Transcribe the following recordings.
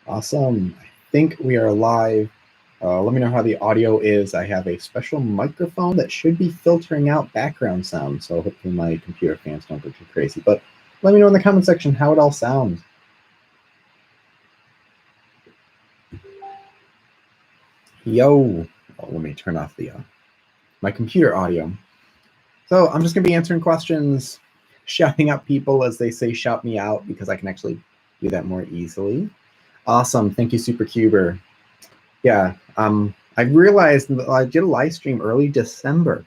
Awesome. I think we are live. Let me know how the audio is. I have a special microphone that should be filtering out background sound, so hopefully my computer fans don't go too crazy. But let me know in the comment section how it all sounds. Yo. Oh, let me turn off the my computer audio. So I'm just going to be answering questions, shouting out people as they say shout me out, because I can actually do that more easily. Awesome. Thank you, Supercuber. Yeah, I realized I did a live stream early December,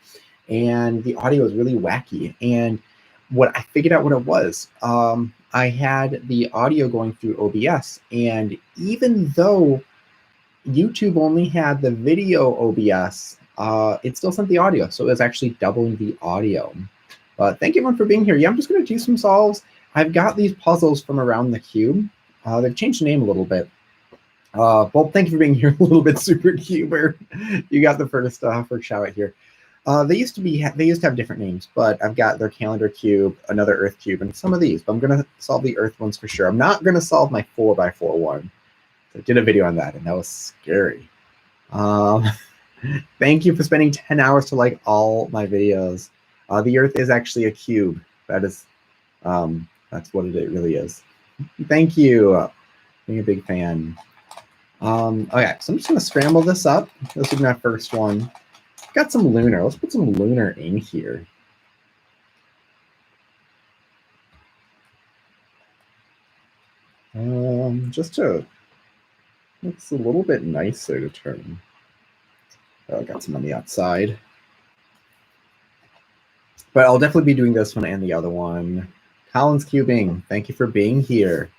and the audio was really wacky. And what I figured out what it was, I had the audio going through OBS, and even though YouTube only had the video OBS, it still sent the audio, so it was actually doubling the audio. Thank you everyone for being here. Yeah, I'm just going to do some solves. I've got these puzzles from around the cube. They've changed the name a little bit. Well, thank you for being here a little bit, Supercuber. You got the first shout out here. They used to have different names, but I've got their calendar cube, another Earth cube, and some of these. But I'm gonna solve the Earth ones for sure. I'm not gonna solve my 4x4 one. I did a video on that, and that was scary. Thank you for spending 10 hours to like all my videos. The Earth is actually a cube. That is, that's what it really is. Thank you. Being a big fan. Okay, so I'm just gonna scramble this up. This will be my first one. Got some lunar. Let's put some lunar in here. Just to, it's a little bit nicer to turn. Oh, I got some on the outside. But I'll definitely be doing this one and the other one. Collins Cubing, thank you for being here.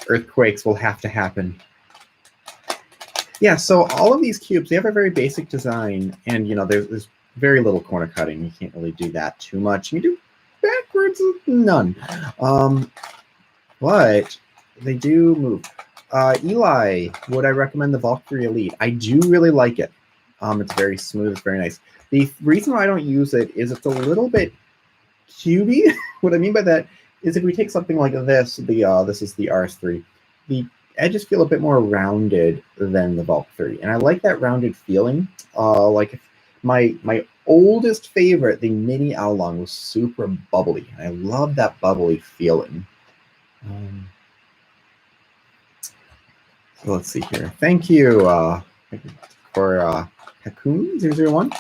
Earthquakes will have to happen. Yeah, so all of these cubes, they have a very basic design, and you know, there's very little corner cutting. You can't really do that too much. You do backwards, none. But they do move. Eli, would I recommend the Valkyrie Elite? I do really like it. It's very smooth, it's very nice. The reason why I don't use it is it's a little bit cubey. What I mean by that is if we take something like this, this is the RS3, the edges feel a bit more rounded than the Valk 3, and I like that rounded feeling. Like if my oldest favorite, the Mini Oolong, was super bubbly. I love that bubbly feeling. So let's see here. Thank you for Hakun001.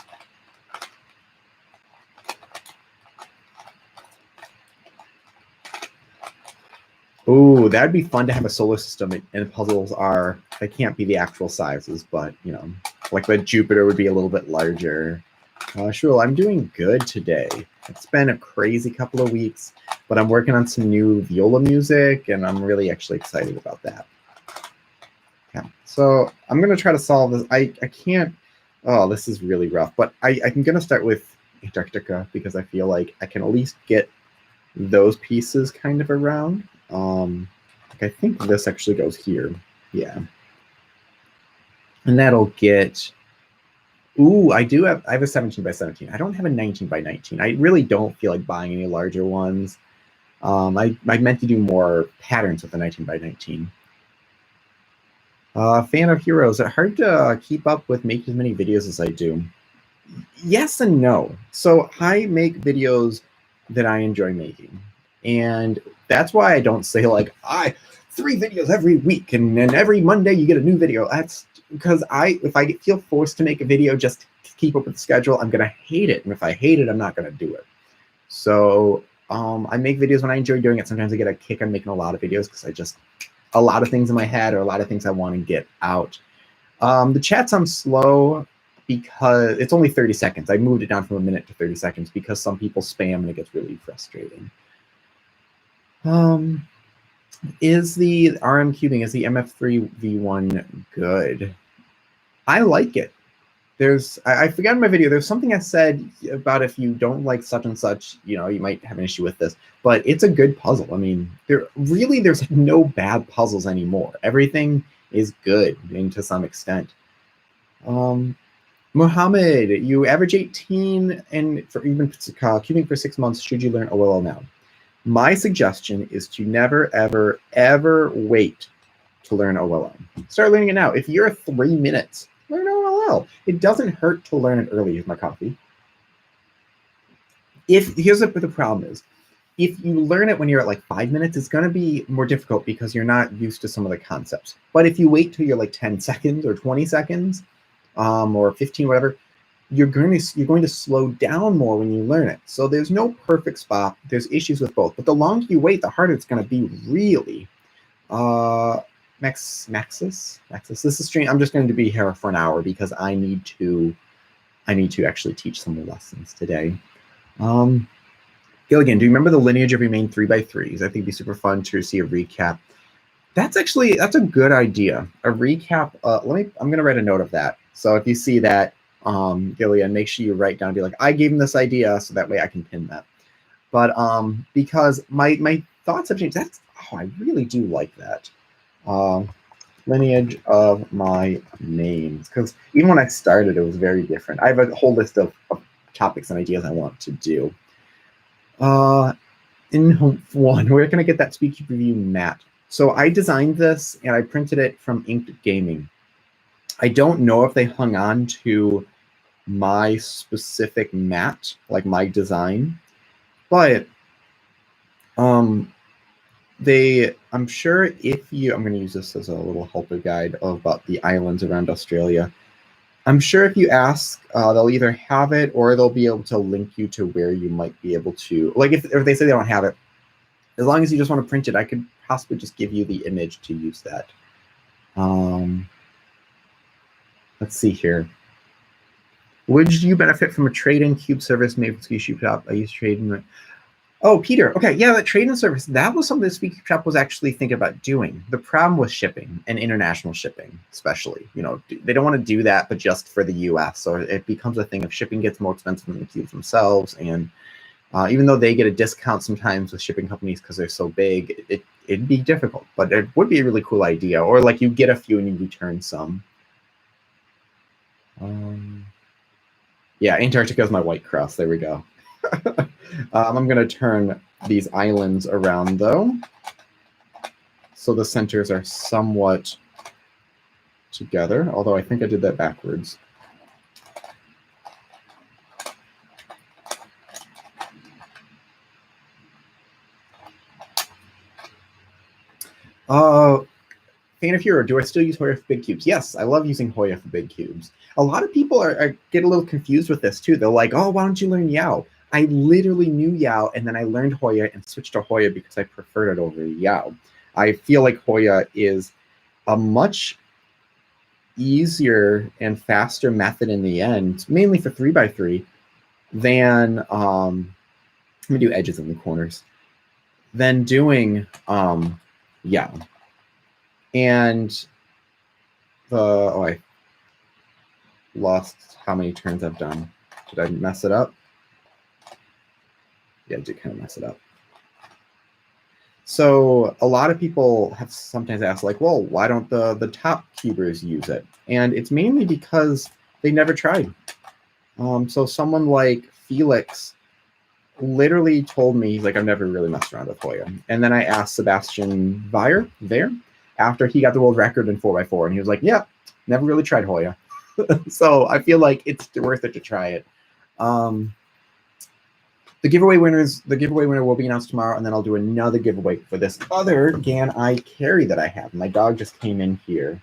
Ooh, that'd be fun to have a solar system, and puzzles are, they can't be the actual sizes, but you know, like the Jupiter would be a little bit larger. Sure, I'm doing good today. It's been a crazy couple of weeks, but I'm working on some new viola music, and I'm really actually excited about that. Okay, so I'm gonna try to solve this. I can't, oh, this is really rough, but I'm gonna start with Antarctica because I feel like I can at least get those pieces kind of around. Like I think this actually goes here. Yeah. And that'll get, ooh, I have a 17 by 17. I don't have a 19 by 19. I really don't feel like buying any larger ones. I meant to do more patterns with the 19 by 19. Fan of Heroes, is it hard to keep up with making as many videos as I do? Yes and no. So I make videos that I enjoy making. And that's why I don't say like, 3 videos every week and every Monday you get a new video. That's because if I feel forced to make a video just to keep up with the schedule, I'm gonna hate it. And if I hate it, I'm not gonna do it. So I make videos when I enjoy doing it. Sometimes I get a kick on making a lot of videos because a lot of things in my head or a lot of things I want to get out. The chats I'm slow because it's only 30 seconds. I moved it down from a minute to 30 seconds because some people spam and it gets really frustrating. Is the RM cubing, is the MF3 V1 good? I like it. I forgot in my video, there's something I said about if you don't like such and such, you know, you might have an issue with this, but it's a good puzzle. I mean, there's no bad puzzles anymore. Everything is good to some extent. Mohammed, you average 18 and for even cubing for 6 months, should you learn OLL now? My suggestion is to never, ever, ever wait to learn OLL. Start learning it now. If you're 3 minutes, learn OLL. It doesn't hurt to learn it early. Here's my coffee. Here's what the problem is. If you learn it when you're at like 5 minutes, it's going to be more difficult because you're not used to some of the concepts. But if you wait till you're like 10 seconds or 20 seconds or 15, whatever, you're going to slow down more when you learn it. So there's no perfect spot. There's issues with both. But the longer you wait, the harder it's going to be, really. Maxis. This is stream. I'm just going to be here for an hour because I need to actually teach some lessons today. Gilligan, do you remember the lineage of your main 3x3s? I think it'd be super fun to see a recap. That's a good idea. A recap. I'm going to write a note of that. So if you see that, Gillian, make sure you write down, be like, I gave him this idea, so that way I can pin that. But because my thoughts have changed. I really do like that. Lineage of my names, because even when I started, it was very different. I have a whole list of topics and ideas I want to do. In one, where can I get that SpeedCube review mat? So I designed this and I printed it from Inked Gaming. I don't know if they hung on to my specific mat, like my design, but I'm sure if you, I'm going to use this as a little helper guide about the islands around Australia. I'm sure if you ask, they'll either have it or they'll be able to link you to where you might be able to, like if they say they don't have it, as long as you just want to print it, I could possibly just give you the image to use that. Let's see here. Would you benefit from a trade-in cube service made with SpeedCube Shop? I use trade-in. Oh, Peter. Okay, yeah, that trade-in service, that was something that SpeedCube Shop was actually thinking about doing. The problem was shipping, and international shipping, especially. You know, they don't want to do that, but just for the US. So it becomes a thing of shipping gets more expensive than the cubes themselves. And even though they get a discount sometimes with shipping companies because they're so big, it'd be difficult. But it would be a really cool idea. Or like you get a few and you return some. Yeah, Antarctica is my white cross. There we go. I'm going to turn these islands around, though, so the centers are somewhat together, although I think I did that backwards. Fan of Hero, do I still use Hoya for big cubes? Yes, I love using Hoya for big cubes. A lot of people get a little confused with this, too. They're like, oh, why don't you learn Yao? I literally knew Yao, and then I learned Hoya and switched to Hoya because I preferred it over Yao. I feel like Hoya is a much easier and faster method in the end, mainly for 3x3, than I'm gonna do edges in the corners, than doing Yao. And I lost how many turns I've done. Did I mess it up? Yeah, I did kind of mess it up. So a lot of people have sometimes asked, like, well, why don't the top cubers use it? And it's mainly because they never tried. So someone like Felix literally told me, like, I've never really messed around with Hoya. And then I asked Sebastian Weyer there after he got the world record in 4x4, and he was like, yeah, never really tried Hoya. So I feel like it's worth it to try it. The giveaway winner will be announced tomorrow, and then I'll do another giveaway for this other GAN I carry that I have. My dog just came in here.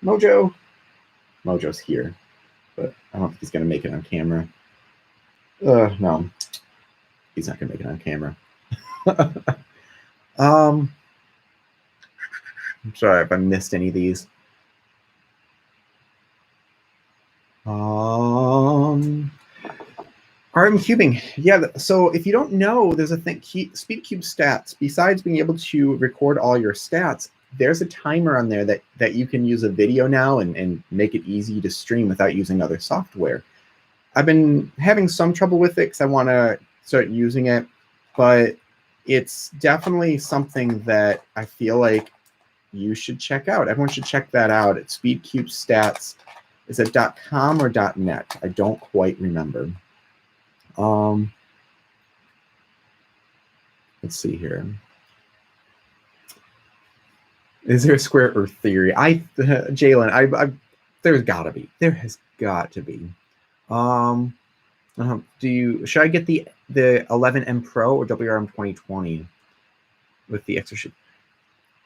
Mojo's here, but I don't think he's going to make it on camera. No, he's not going to make it on camera. I'm sorry if I missed any of these. RM cubing. Yeah, so if you don't know, there's a thing, SpeedCube stats. Besides being able to record all your stats, there's a timer on there that you can use a video now and make it easy to stream without using other software. I've been having some trouble with it because I want to start using it, but it's definitely something that I feel like you should check out. Everyone should check that out at SpeedCube Stats. Is it .com or .net? I don't quite remember. Let's see here. Is there a square Earth theory? Jalen, there's got to be. There has got to be. Should I get the 11M Pro or WRM 2020 with the extra shit?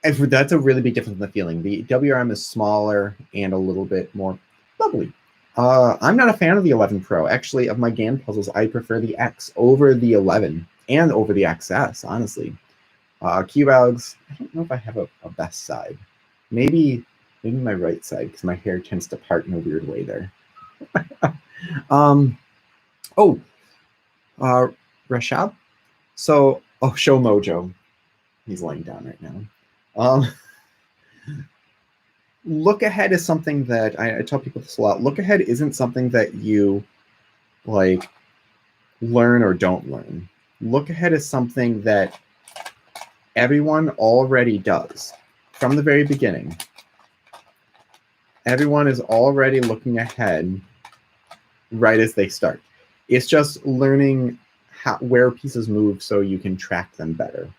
That's a really big difference in the feeling. The WRM is smaller and a little bit more lovely. I'm not a fan of the 11 Pro. Actually, of my GAN puzzles, I prefer the X over the 11 and over the XS, honestly. Cube Alex, I don't know if I have a best side. Maybe my right side, because my hair tends to part in a weird way there. Rashad? So, Show Mojo. He's laying down right now. Look ahead is something that I tell people this a lot. Look ahead isn't something that you like learn or don't learn. Look ahead is something that everyone already does from the very beginning. Everyone is already looking ahead right as they start. It's just learning where pieces move so you can track them better.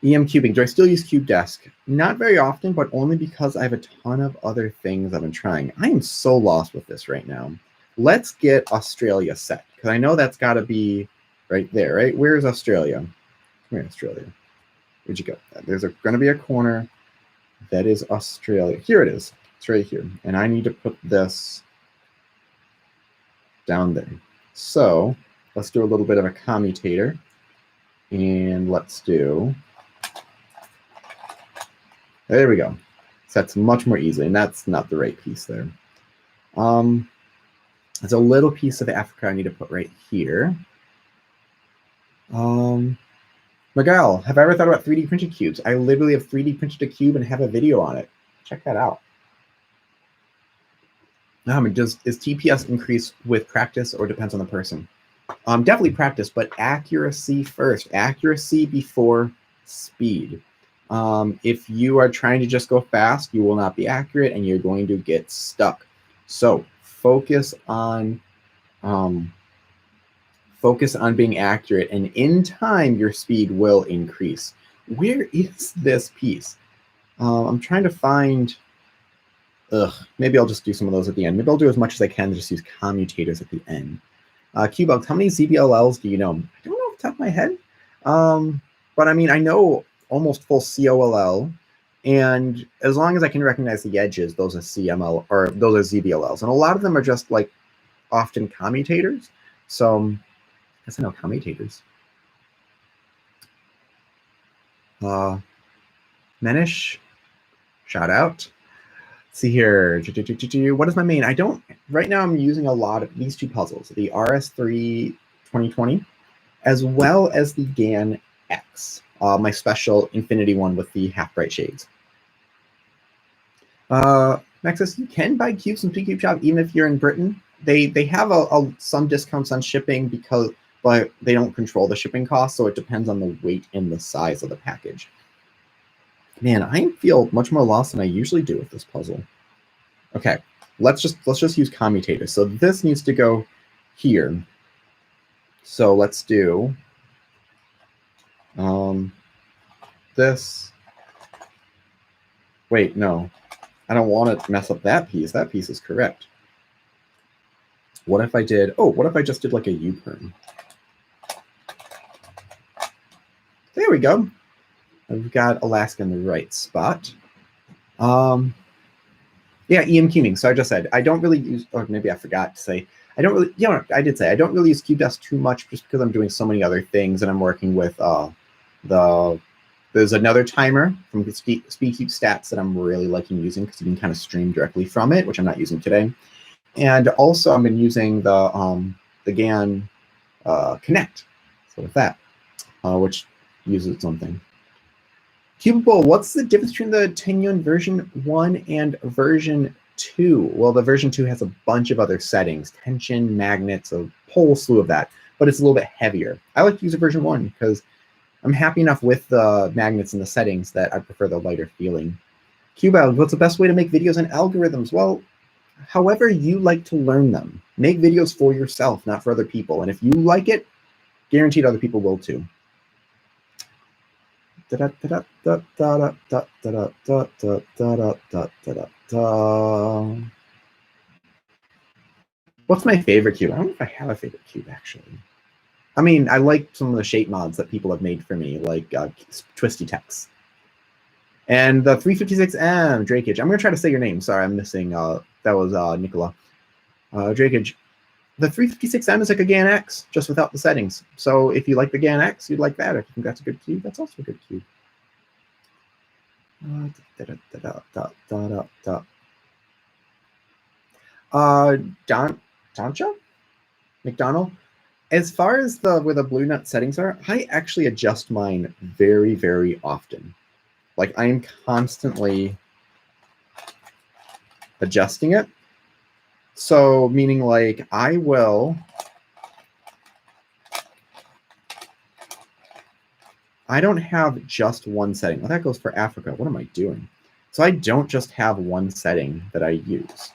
EM cubing. Do I still use CubeDesk? Not very often, but only because I have a ton of other things I've been trying. I am so lost with this right now. Let's get Australia set, because I know that's got to be right there, right? Where's Australia? Come here, Australia. Where'd you go? There's going to be a corner. That is Australia. Here it is. It's right here. And I need to put this down there. So let's do a little bit of a commutator. And let's do... There we go. Sets much more easily, and that's not the right piece there. There's a little piece of Africa I need to put right here. Miguel, have I ever thought about 3D printed cubes? I literally have 3D printed a cube and have a video on it. Check that out. Is TPS increase with practice or depends on the person? Definitely practice, but accuracy first. Accuracy before speed. If you are trying to just go fast, you will not be accurate and you're going to get stuck. So focus on being accurate, and in time, your speed will increase. Where is this piece? I'm trying to find... maybe I'll just do some of those at the end. Maybe I'll do as much as I can to just use commutators at the end. Q-Bugs, how many ZBLLs do you know? I don't know off the top of my head. But I mean, I know almost full COLL, and as long as I can recognize the edges, those are CML, or those are ZBLLs. And a lot of them are just like often commutators. So I guess I know commutators. Menish, shout out. Let's see here. What is my main? Right now I'm using a lot of these two puzzles, the RS3 2020, as well as the GAN X, my special infinity one with the half bright shades. Nexus, you can buy cubes from Cube Shop even if you're in Britain. They have some discounts on shipping but they don't control the shipping costs, so it depends on the weight and the size of the package. Man, I feel much more lost than I usually do with this puzzle. Okay, let's just use commutators. So this needs to go here. So let's do this. Wait, no, I don't want to mess up that piece. That piece is correct. What if I did? What if I just did like a U-turn? There we go. We've got Alaska in the right spot. Yeah, EM cubing. So I just said I don't really use, or maybe I forgot to say, I don't really, I did say I don't really use CubeDesk too much just because I'm doing so many other things, and I'm working with there's another timer from SpeedCube Stats that I'm really liking using because you can kind of stream directly from it, which I'm not using today. And also I've been using the GAN Connect. So with that, which uses its own thing. Cubable, what's the difference between the Tenyun version 1 and version 2? Well, the version 2 has a bunch of other settings, tension, magnets, a whole slew of that, but it's a little bit heavier. I like to use a version 1 because I'm happy enough with the magnets and the settings that I prefer the lighter feeling. Cubable, what's the best way to make videos and algorithms? Well, however you like to learn them. Make videos for yourself, not for other people. And if you like it, guaranteed other people will too. What's my favorite cube? I don't know if I have a favorite cube, actually. I mean, I like some of the shape mods that people have made for me, like Twisty Tex. And the 356M, Drakeage. I'm going to try to say your name. Sorry, I'm missing. That was Nicola. Drakeage. The 356M is like a GAN X, just without the settings. So if you like the GAN X, you'd like that. If you think that's a good cube, that's also a good cube. Doncha? McDonald? As far as where the blue nut settings are, I actually adjust mine very, very often. Like I am constantly adjusting it. So meaning like I don't have just one setting. Well, that goes for Africa. What am I doing? So I don't just have one setting that I use.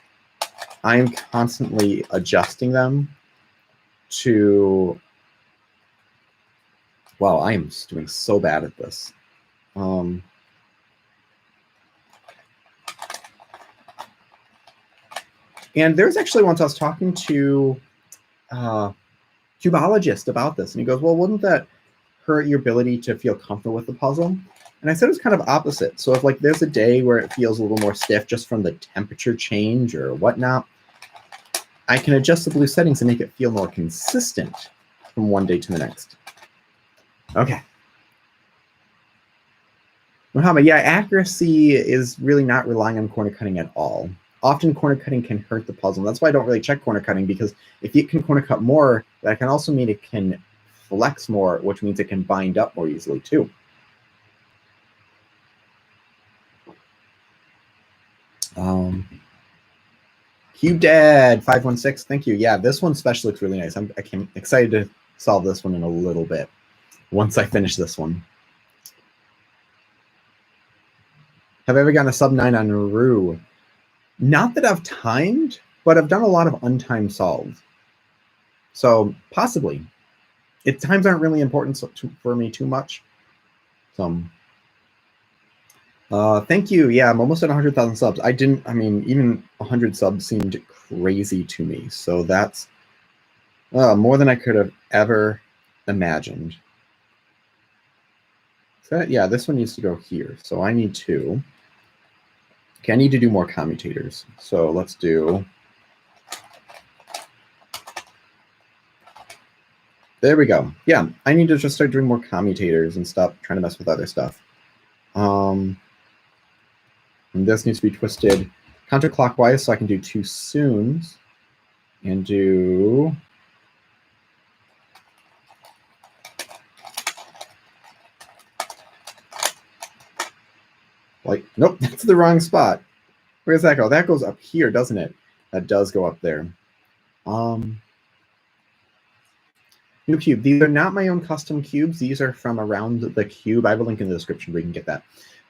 I am constantly adjusting them to, wow, I am doing so bad at this. And there's actually once I was talking to a cubologist about this, and he goes, well, wouldn't that hurt your ability to feel comfortable with the puzzle? And I said it's kind of opposite. So if like there's a day where it feels a little more stiff just from the temperature change or whatnot, I can adjust the blue settings and make it feel more consistent from one day to the next. Okay. Muhammad, yeah, accuracy is really not relying on corner cutting at all. Often corner cutting can hurt the puzzle. That's why I don't really check corner cutting, because if it can corner cut more, that can also mean it can flex more, which means it can bind up more easily too. Cube Dad 516, thank you. Yeah, this one especially looks really nice. I'm excited to solve this one in a little bit once I finish this one. Have I ever gotten a sub 9 on Rue? Not that I've timed, but I've done a lot of untimed solves. So possibly. Times aren't really important for me too much. So thank you. Yeah, I'm almost at 100,000 subs. I mean, even 100 subs seemed crazy to me. So that's more than I could have ever imagined. So yeah, this one needs to go here. So I need to. Okay, I need to do more commutators. So let's do. There we go. Yeah, I need to just start doing more commutators and stop trying to mess with other stuff. And this needs to be twisted counterclockwise, so I can do 2 soons and do. Like, nope, that's the wrong spot. Where does that go? That goes up here, doesn't it? That does go up there. New cube. These are not my own custom cubes. These are from around the cube. I have a link in the description where you can get that.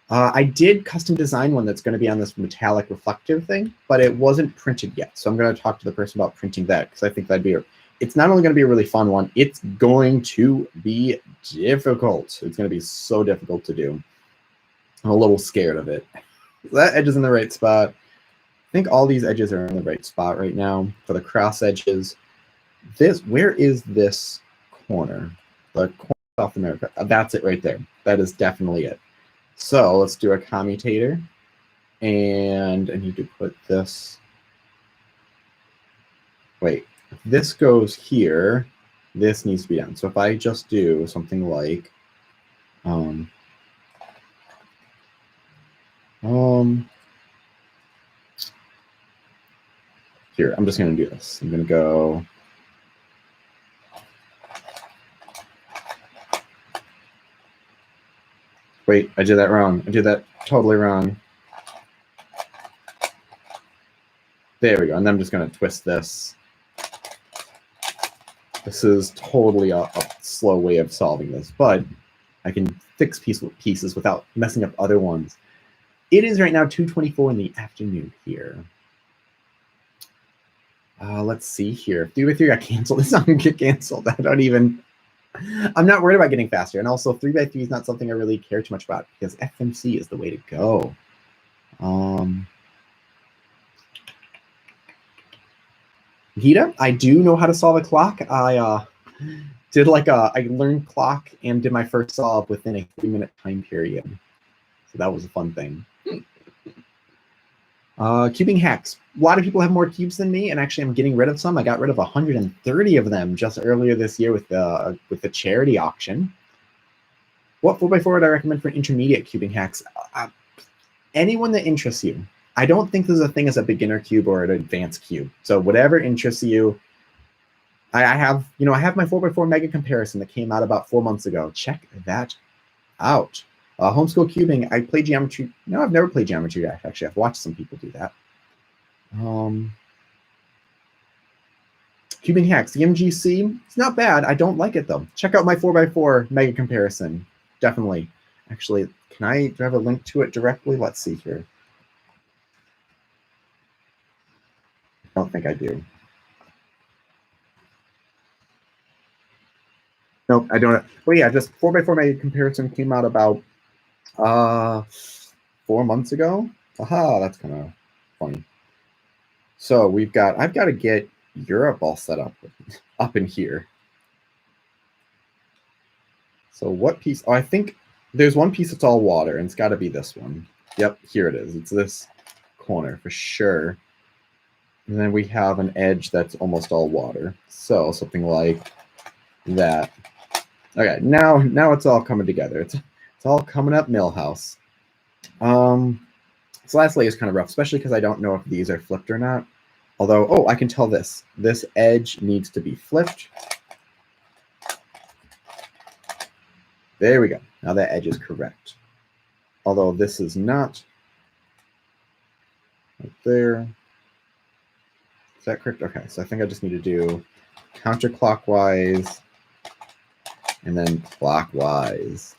I did custom design one that's going to be on this metallic reflective thing, but it wasn't printed yet. So I'm going to talk to the person about printing that, because I think that'd be it's not only going to be a really fun one, it's going to be difficult. It's going to be so difficult to do. I'm a little scared of it. That edge is in the right spot. I think all these edges are in the right spot right now for the cross edges. Where is this corner? The corner of South America. That's it right there. That is definitely it. So let's do a commutator. And I need to put this. Wait, if this goes here, this needs to be done. So if I just do something like here, I'm just going to do this. I'm going to go. Wait, I did that wrong. I did that totally wrong. There we go. And then I'm just going to twist this. This is totally a slow way of solving this, but I can fix pieces without messing up other ones. It is right now 2:24 in the afternoon here. Let's see here. If 3x3 got canceled, it's not going to get canceled. I'm not worried about getting faster. And also 3x3 is not something I really care too much about because FMC is the way to go. Gita, I do know how to solve a clock. I learned clock and did my first solve within a 3-minute time period. So that was a fun thing. Cubing hacks. A lot of people have more cubes than me, and actually I'm getting rid of some. I got rid of 130 of them just earlier this year with the charity auction. What 4x4 would I recommend for intermediate cubing hacks? Anyone that interests you. I don't think there's a thing as a beginner cube or an advanced cube. So whatever interests you. I have my 4x4 mega comparison that came out about 4 months ago. Check that out. Homeschool cubing. I play geometry. No, I've never played geometry. Actually, I've watched some people do that. Cubing hacks. The MGC. It's not bad. I don't like it though. Check out my 4x4 mega comparison. Definitely. Actually, do I have a link to it directly? Let's see here. I don't think I do. Nope, I don't. Well, yeah, just 4x4 mega comparison came out about 4 months ago. Aha, that's kind of funny. So I've got to get Europe all set up in here. So what piece? Oh, I think there's one piece that's all water, and it's got to be this one. Yep, here it is. It's this corner for sure. And then we have an edge that's almost all water. So something like that. Okay, now it's all coming together. It's all coming up Millhouse. This last layer is kind of rough, especially because I don't know if these are flipped or not. Although, oh, I can tell this. This edge needs to be flipped. There we go. Now that edge is correct. Although this is not. Right there. Is that correct? Okay, so I think I just need to do counterclockwise and then clockwise.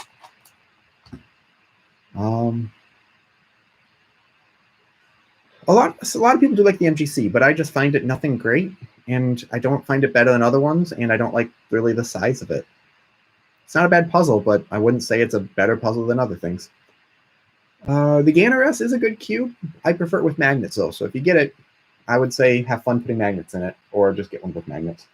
A lot of people do like the MGC, but I just find it nothing great, and I don't find it better than other ones, and I don't like really the size of it. It's not a bad puzzle, but I wouldn't say it's a better puzzle than other things. The Gainer S is a good cube. I prefer it with magnets, though, so if you get it, I would say have fun putting magnets in it, or just get one with magnets.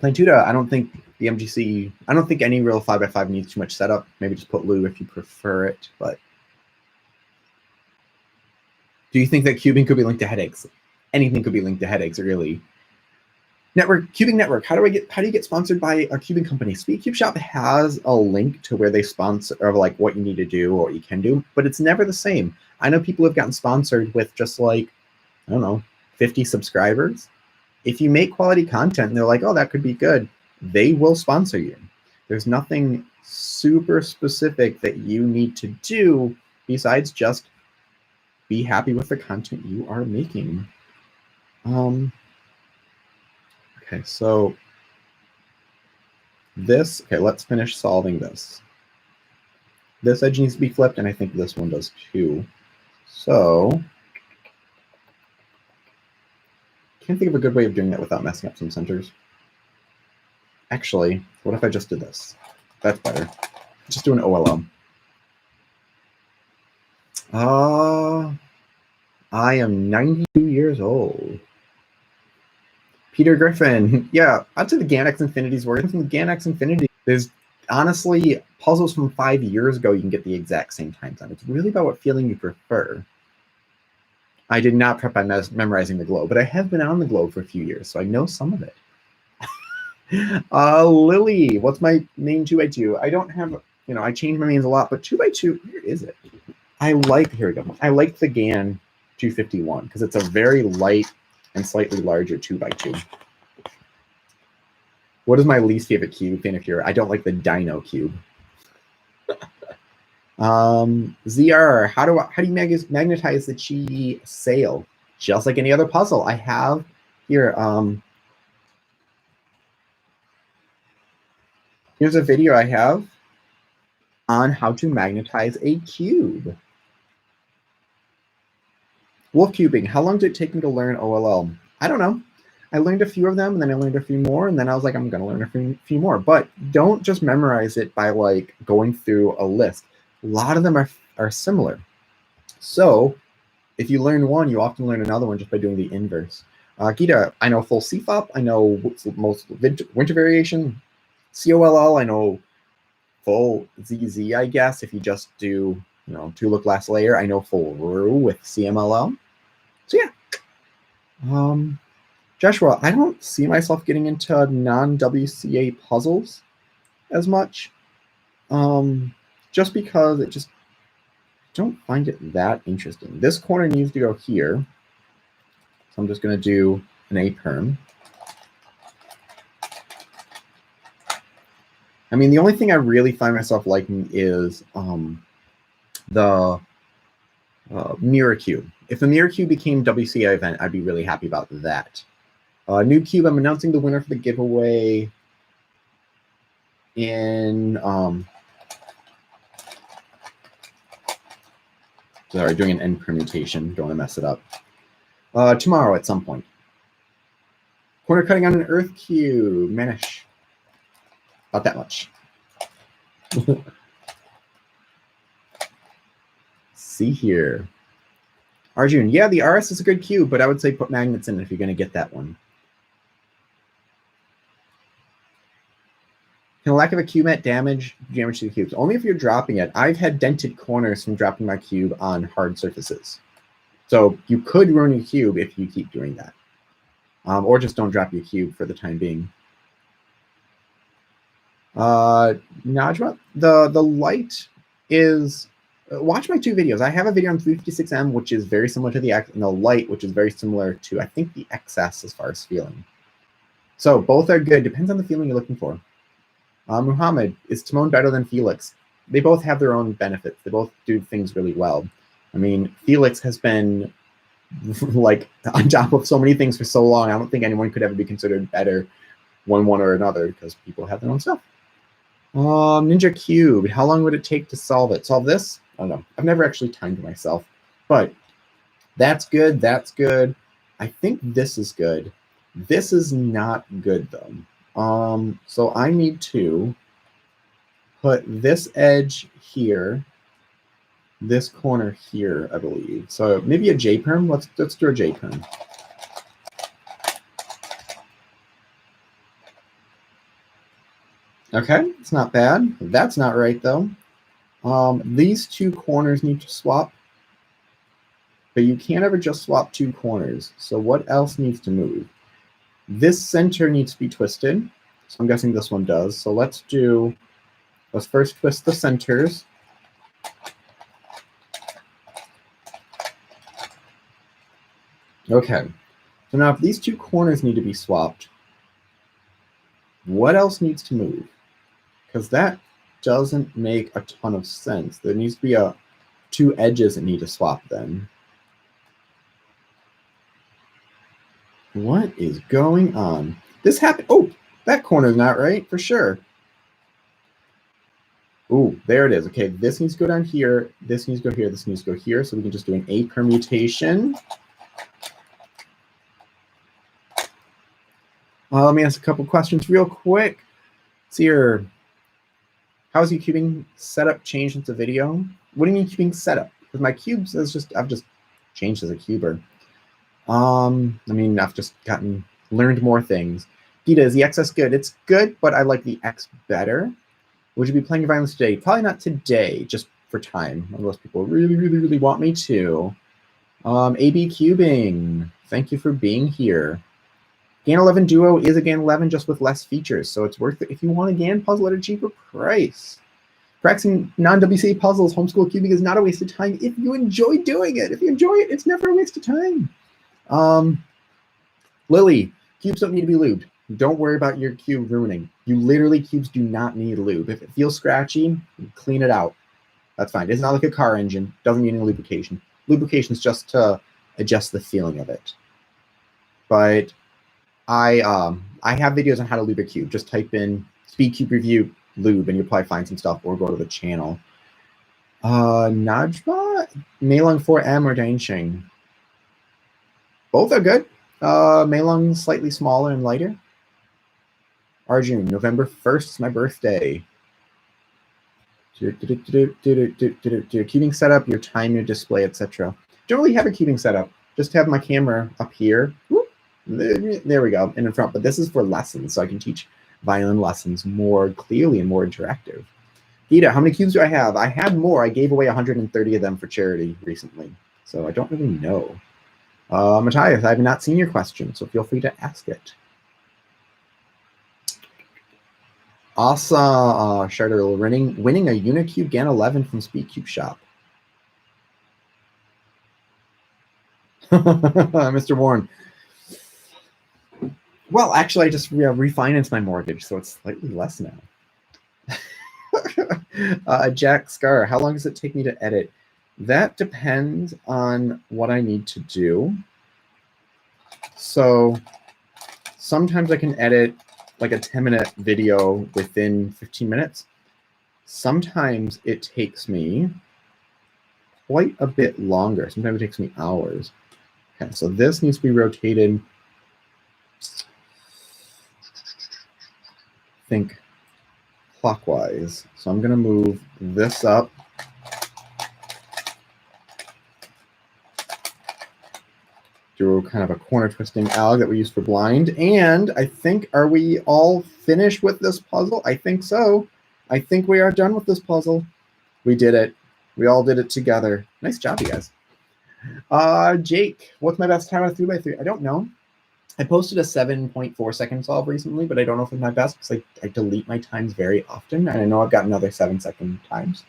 Plantuda, I don't think the MGC, I don't think any real 5x5 needs too much setup. Maybe just put Lou if you prefer it, but do you think that cubing could be linked to headaches? Anything could be linked to headaches, really. Cubing network. How do you get sponsored by a cubing company? Speedcube Shop has a link to where they sponsor, or like what you need to do or what you can do, but it's never the same. I know people have gotten sponsored with just like, I don't know, 50 subscribers. If you make quality content and they're like, oh, that could be good, they will sponsor you. There's nothing super specific that you need to do besides just be happy with the content you are making. Okay, so this, okay, let's finish solving this. This edge needs to be flipped, and I think this one does too. So, can't think of a good way of doing that without messing up some centers. Actually, what if I just did this? That's better. Just do an OLM. I am 92 years old. Peter Griffin, yeah, I'd say the Ganex Infinity's working from the Ganex Infinity. There's honestly puzzles from 5 years ago you can get the exact same time zone. It's really about what feeling you prefer. I did not prep by memorizing the globe, but I have been on the globe for a few years, so I know some of it. Lily, what's my main 2x2? I don't have, I change my mains a lot, but 2x2, where is it? Here we go. I like the GAN 251 because it's a very light and slightly larger 2x2. What is my least favorite cube? Fanicure. I don't like the Dino cube. ZR, how do you magnetize the Chi sail? Just like any other puzzle. I have here. Here's a video I have on how to magnetize a cube. Wolf cubing. How long did it take me to learn OLL? I don't know. I learned a few of them, and then I learned a few more, and then I was like, I'm going to learn a few more. But don't just memorize it by like going through a list. A lot of them are similar. So if you learn one, you often learn another one just by doing the inverse. Gita, I know full CFOP. I know most winter variation. COLL, I know full ZZ, I guess, if you just do, you know, to look last layer. I know full RU with CMLL. So yeah. Joshua, I don't see myself getting into non-WCA puzzles as much, just because it just don't find it that interesting. This corner needs to go here, so I'm just going to do an A perm. I mean, the only thing I really find myself liking is the mirror cube. If the mirror cube became WCA event, I'd be really happy about that. New cube, I'm announcing the winner for the giveaway in sorry, doing an end permutation. Don't want to mess it up. Tomorrow at some point. Corner cutting on an earth cube. Manish. About that much. See here. Arjun, yeah, the RS is a good cube, but I would say put magnets in if you're going to get that one. Can a lack of a cube mat damage to the cubes? Only if you're dropping it. I've had dented corners from dropping my cube on hard surfaces. So you could ruin your cube if you keep doing that. Or just don't drop your cube for the time being. Najma, the light is... watch my two videos. I have a video on 356M, which is very similar to the X, and the light, which is very similar to, I think, the XS as far as feeling. So both are good. Depends on the feeling you're looking for. Muhammad, is Timon better than Felix? They both have their own benefits. They both do things really well. I mean, Felix has been like on top of so many things for so long. I don't think anyone could ever be considered better one or another because people have their own stuff. Ninja Cube, how long would it take to solve it? Solve this? I don't know. I've never actually timed myself, but that's good. That's good. I think this is good. This is not good though. So I need to put this edge here, this corner here, I believe. So maybe a J-perm. Let's do a J-perm. Okay, it's not bad. That's not right though. These two corners need to swap, but you can't ever just swap two corners. So what else needs to move? This center needs to be twisted. So I'm guessing this one does. So let's first twist the centers. Okay. So now if these two corners need to be swapped, what else needs to move? Because that doesn't make a ton of sense. There needs to be two edges that need to swap then. What is going on? This happened. Oh, that corner's not right for sure. Oh, there it is. Okay, this needs to go down here. This needs to go here. This needs to go here. So we can just do an A permutation. Let me ask a couple questions real quick. See here. How's your cubing setup changed since the video? What do you mean cubing setup? Because my cubes is just I've just changed as a cuber. I mean, I've just learned more things. Gita, is the XS good? It's good, but I like the X better. Would you be playing violence today? Probably not today, just for time. Unless people really want me to. AB cubing, thank you for being here. GAN 11 Duo is a GAN 11 just with less features, so it's worth it if you want a GAN puzzle at a cheaper price. Practicing non-WCA puzzles, homeschool cubing is not a waste of time if you enjoy doing it. If you enjoy it, it's never a waste of time. Lily, cubes don't need to be lubed. Don't worry about your cube ruining. Cubes do not need lube. If it feels scratchy, clean it out. That's fine. It's not like a car engine. Doesn't need any lubrication. Lubrication is just to adjust the feeling of it. But I have videos on how to lube a cube. Just type in speed cube review lube and you'll probably find some stuff, or go to the channel. Najma, Meilong 4M or Dainsheng? Both are good. Meilong slightly smaller and lighter. Arjun, November 1st is my birthday. Cubing setup, your time, your display, etc. Don't really have a cubing setup. Just have my camera up here. Whoop, there we go, and in front. But this is for lessons, so I can teach violin lessons more clearly and more interactive. Gita, how many cubes do I have? I had more. I gave away 130 of them for charity recently, so I don't really know. Matthias, I have not seen your question, so feel free to ask it. Awesome, Sharder, winning a Unicube GAN 11 from Speedcube Shop. Mr. Warren. Well, actually, I just refinanced my mortgage, so it's slightly less now. Jack Scar, how long does it take me to edit? That depends on what I need to do. So sometimes I can edit like a 10-minute video within 15 minutes. Sometimes it takes me quite a bit longer. Sometimes it takes me hours. Okay, so this needs to be rotated, I think, clockwise. So I'm going to move this up. Do kind of a corner twisting alg that we use for blind. And I think, are we all finished with this puzzle? I think so. I think we are done with this puzzle. We did it. We all did it together. Nice job, you guys. Jake, what's my best time on a 3x3? I don't know. I posted a 7.4 second solve recently, but I don't know if it's my best because I delete my times very often. And I know I've got another 7-second times.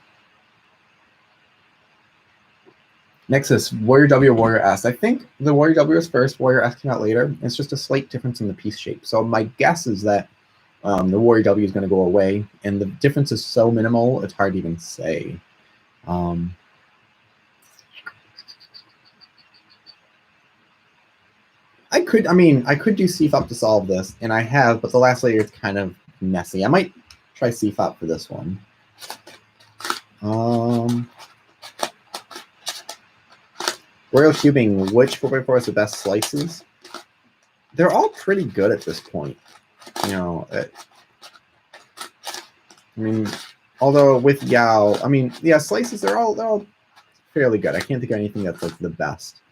Nexus, Warrior W or Warrior S. I think the Warrior W is first, Warrior S came out later. It's just a slight difference in the piece shape. So my guess is that the Warrior W is going to go away, and the difference is so minimal, it's hard to even say. I could do CFOP to solve this, and I have, but the last layer is kind of messy. I might try CFOP for this one. Royal cubing, which 4x4 is the best slices? They're all pretty good at this point. You know, I mean, although with Yao, I mean, yeah, slices, they're all fairly good. I can't think of anything that's like the best.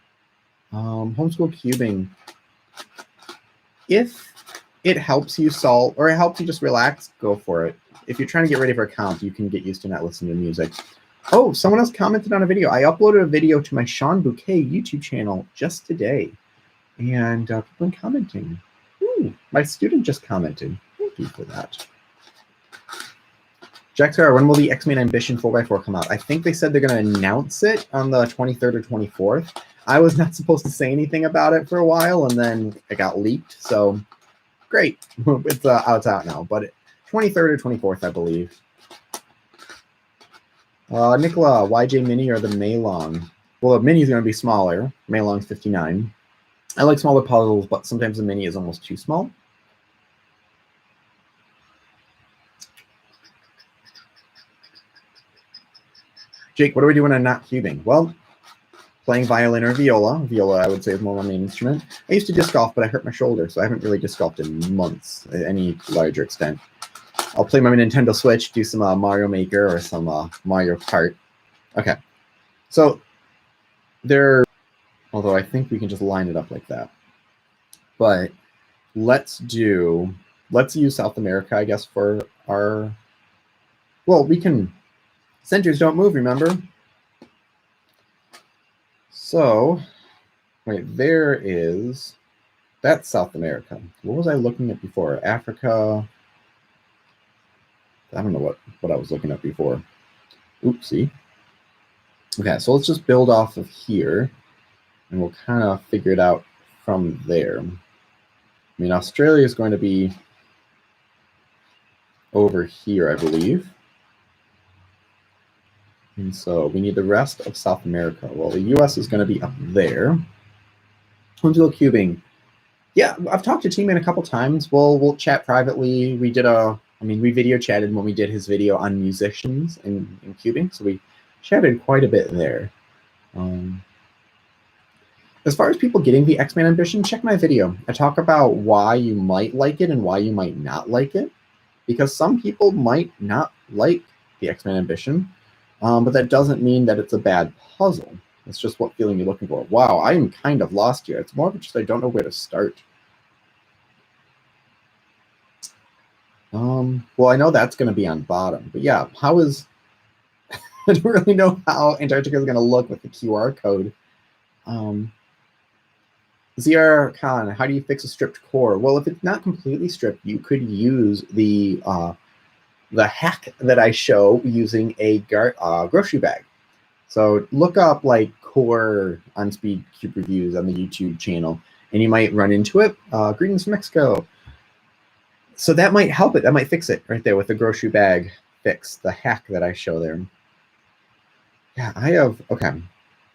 Homeschool cubing. If it helps you solve, or it helps you just relax, go for it. If you're trying to get ready for a comp, you can get used to not listening to music. Oh, someone else commented on a video. I uploaded a video to my Sean Bouquet YouTube channel just today. And people have been commenting. Ooh, my student just commented. Thank you for that. Jackstar, when will the X-Men Ambition 4x4 come out? I think they said they're going to announce it on the 23rd or 24th. I was not supposed to say anything about it for a while, and then it got leaked. So great. It's out now. But 23rd or 24th, I believe. Nicola, YJ Mini or the Meilong? Well, the Mini is going to be smaller. Meilong's 59. I like smaller puzzles, but sometimes the Mini is almost too small. Jake, what do we do when I'm not cubing? Well, playing violin or viola. Viola, I would say, is more my main instrument. I used to disc golf, but I hurt my shoulder, so I haven't really disc golfed in months at any larger extent. I'll play my Nintendo Switch, do some Mario Maker or some Mario Kart. Okay. So although I think we can just line it up like that. But let's use South America, I guess, for our, well, we can, centers don't move, remember? So, wait, that's South America. What was I looking at before? Africa. I don't know what I was looking at before. Oopsie. Okay, so let's just build off of here, and we'll kind of figure it out from there. I mean, Australia is going to be over here, I believe. And so we need the rest of South America. Well, the US is going to be up there. Homeschool cubing. Yeah, I've talked to T-Man a couple times. We'll chat privately. We video chatted when we did his video on musicians and cubing, so we chatted quite a bit there. As far as people getting the X-Men Ambition, check my video. I talk about why you might like it and why you might not like it, because some people might not like the X-Men Ambition, but that doesn't mean that it's a bad puzzle. It's just what feeling you're looking for. Wow, I am kind of lost here. It's more of just I don't know where to start. Well, I know that's going to be on bottom, but yeah, how is... I don't really know how Antarctica is going to look with the QR code. ZR Khan, how do you fix a stripped core? Well, if it's not completely stripped, you could use the hack that I show using a grocery bag. So look up like core on Speed Cube reviews on the YouTube channel, and you might run into it. Greetings from Mexico. So that might help it. That might fix it right there with the grocery bag fix, the hack that I show there. Yeah, okay.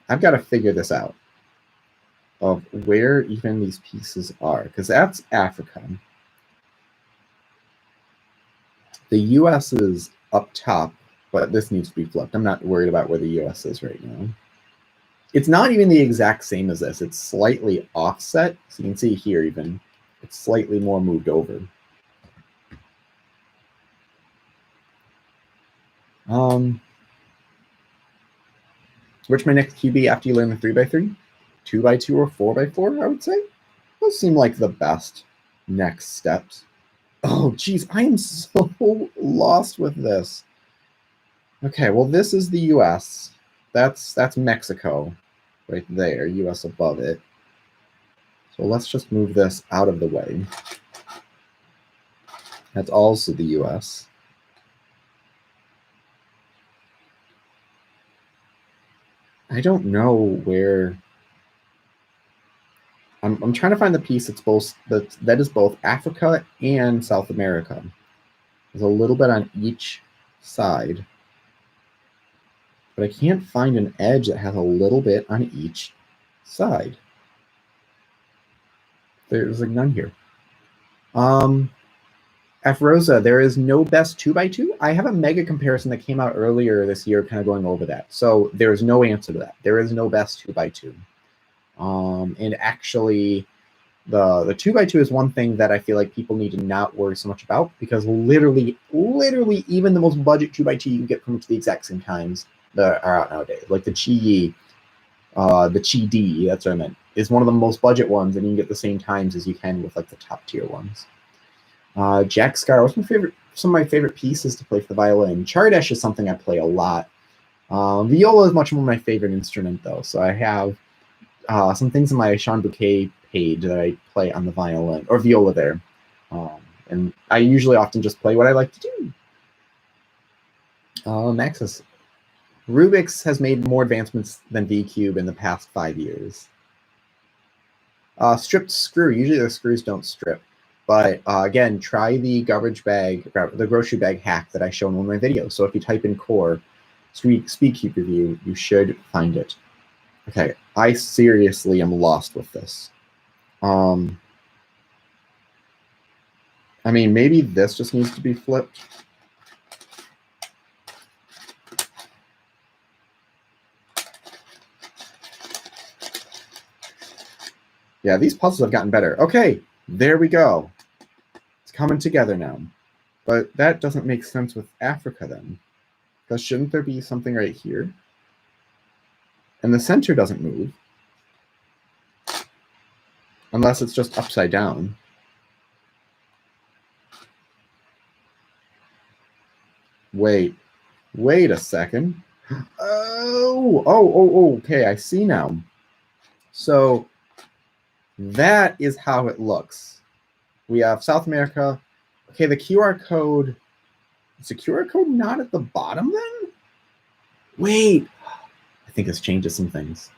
I've got to figure this out of where even these pieces are, because that's Africa. The US is up top, but this needs to be flipped. I'm not worried about where the US is right now. It's not even the exact same as this. It's slightly offset. So you can see here even, it's slightly more moved over. Where's my next QB after you learn the 3x3? 2x2 or 4x4, I would say. Those seem like the best next steps. Oh, geez, I am so lost with this. Okay, well, this is the US. That's Mexico right there, US above it. So let's just move this out of the way. That's also the US. I don't know where... I'm trying to find the piece that's both that is both Africa and South America. There's a little bit on each side, but I can't find an edge that has a little bit on each side. There's like none here. Afrosa, there is no best 2x2. I have a mega comparison that came out earlier this year, kind of going over that. So there is no answer to that. There is no best 2x2. And actually, the 2x2 is one thing that I feel like people need to not worry so much about, because literally, even the most budget 2x2 you can get pretty much the exact same times that are out nowadays. Like the Chi D, that's what I meant, is one of the most budget ones, and you can get the same times as you can with like the top tier ones. Jack Scar, what's some of my favorite pieces to play for the violin? Chardash is something I play a lot. Viola is much more my favorite instrument though, so I have some things in my Sean Bouquet page that I play on the violin or viola there. And I usually often just play what I like to do. Maxis. Rubik's has made more advancements than V-Cube in the past 5 years. Stripped screw. Usually the screws don't strip. But again, try the the grocery bag hack that I show in one of my videos. So if you type in core Speedcube review, you should find it. Okay, I seriously am lost with this. I mean, maybe this just needs to be flipped. Yeah, these puzzles have gotten better. Okay, there we go. It's coming together now. But that doesn't make sense with Africa then. Because shouldn't there be something right here? And the center doesn't move. Unless it's just upside down. Wait a second. Oh, okay, I see now. So that is how it looks. We have South America. Okay, the QR code, is the QR code not at the bottom then? Wait, I think this changes some things.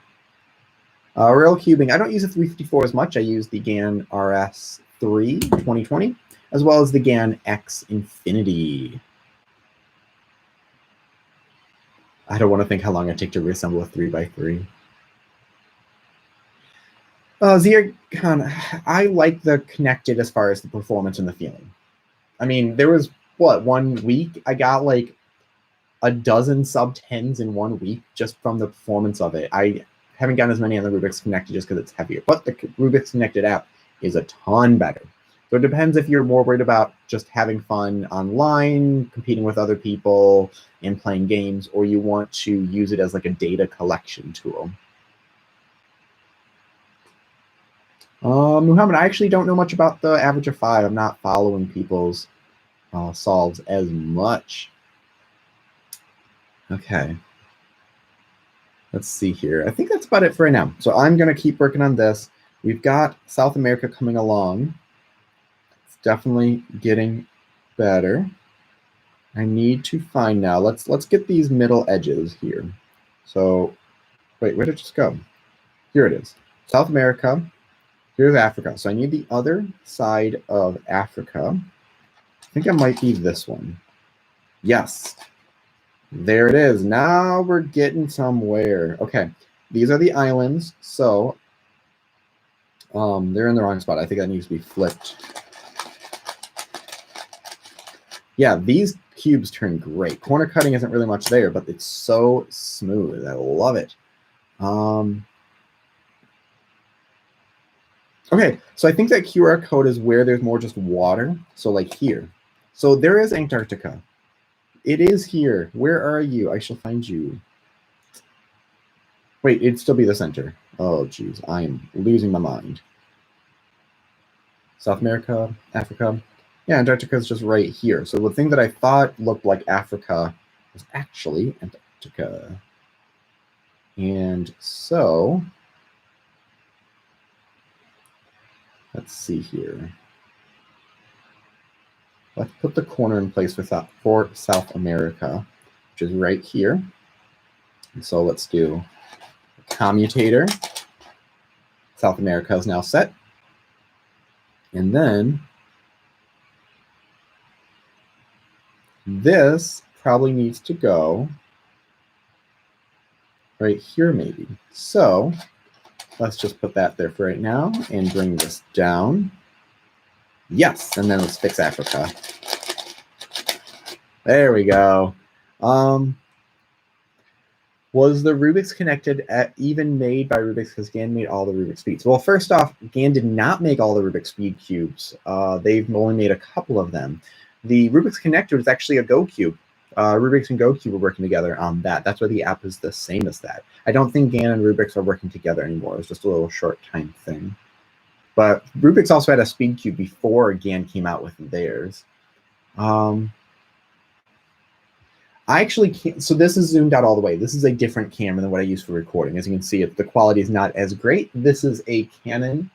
Rail cubing, I don't use a 354 as much. I use the GAN RS3 2020, as well as the GAN X Infinity. I don't want to think how long it take to reassemble a 3x3. Zia Khan, I like the connected as far as the performance and the feeling. I mean, there was, what, 1 week? I got like a dozen sub 10s in 1 week just from the performance of it. I haven't gotten as many on the Rubik's Connected just because it's heavier. But the Rubik's Connected app is a ton better. So it depends if you're more worried about just having fun online, competing with other people, and playing games, or you want to use it as like a data collection tool. Muhammad, I actually don't know much about the average of 5. I'm not following people's solves as much. Okay. Let's see here. I think that's about it for right now. So I'm going to keep working on this. We've got South America coming along. It's definitely getting better. I need to find now. Let's get these middle edges here. So wait, where did it just go? Here it is. South America. Here's Africa. So I need the other side of Africa. I think it might be this one. Yes. There it is. Now we're getting somewhere. Okay. These are the islands. So they're in the wrong spot. I think that needs to be flipped. Yeah, these cubes turn great. Corner cutting isn't really much there, but it's so smooth. I love it. Okay, so I think that QR code is where there's more just water. So like here. So there is Antarctica. It is here. Where are you? I shall find you. Wait, it'd still be the center. Oh, geez. I am losing my mind. South America, Africa. Yeah, Antarctica is just right here. So the thing that I thought looked like Africa was actually Antarctica. And so let's see here. Let's put the corner in place for South America, which is right here. And so let's do a commutator. South America is now set. And then this probably needs to go right here maybe. So let's just put that there for right now and bring this down. Yes, and then let's fix Africa. There we go. Was the Rubik's Connected even made by Rubik's because GAN made all the Rubik's Speeds? Well, first off, GAN did not make all the Rubik's Speed cubes. They've only made a couple of them. The Rubik's Connected was actually a Go cube. Rubik's and Go cube were working together on that. That's why the app is the same as that. I don't think GAN and Rubik's are working together anymore. It's just a little short time thing. But Rubik's also had a speed cube before GAN came out with theirs. I actually can't. So this is zoomed out all the way. This is a different camera than what I use for recording. As you can see, the quality is not as great. This is a Canon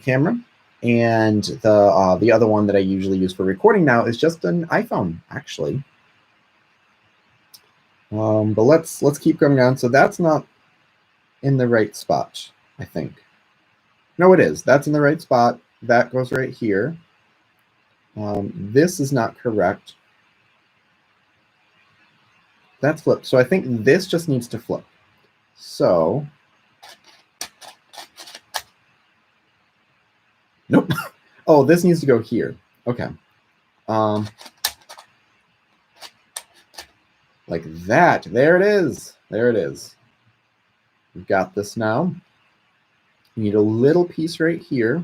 camera. And the other one that I usually use for recording now is just an iPhone, actually. But let's keep going on. So that's not in the right spot, I think. No, it is. That's in the right spot. That goes right here. This is not correct. That's flipped. So I think this just needs to flip. So, nope. Oh, this needs to go here. Okay. Like that. There it is. There it is. We've got this now. We need a little piece right here.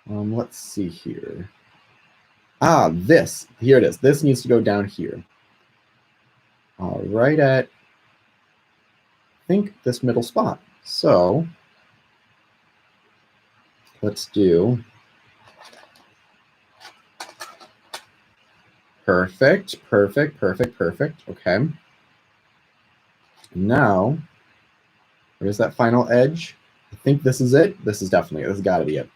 Let's see here. Ah, this. Here it is. This needs to go down here. Right at, I think, this middle spot. So let's do perfect, perfect, perfect, perfect. Okay. Now, where's that final edge? I think this is it. This is definitely it. This has got to be it.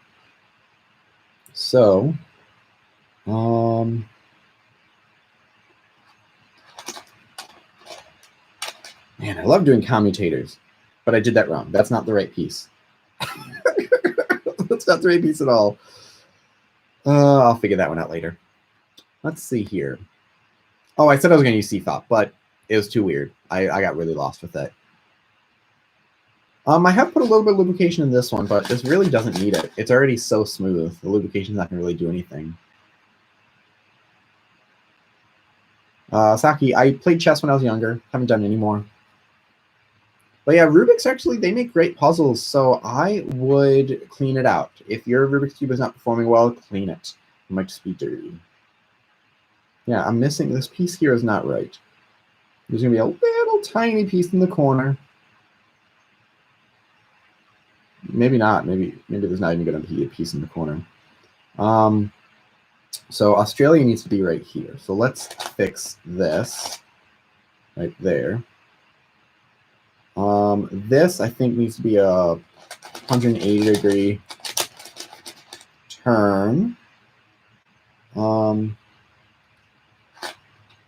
So, man, I love doing commutators, but I did that wrong. That's not the right piece. That's not the right piece at all. I'll figure that one out later. Let's see here. Oh, I said I was going to use CFOP, but it was too weird. I got really lost with it. I have put a little bit of lubrication in this one, but this really doesn't need it. It's already so smooth. The lubrication's not going to really do anything. Saki, I played chess when I was younger. Haven't done any more. But yeah, Rubik's actually, they make great puzzles, so I would clean it out. If your Rubik's Cube is not performing well, clean it. It might just be dirty. Yeah, I'm missing, this piece here is not right. There's gonna be a little tiny piece in the corner. Maybe not, maybe there's not even gonna be a piece in the corner. So Australia needs to be right here. So let's fix this right there. This I think needs to be a 180-degree turn.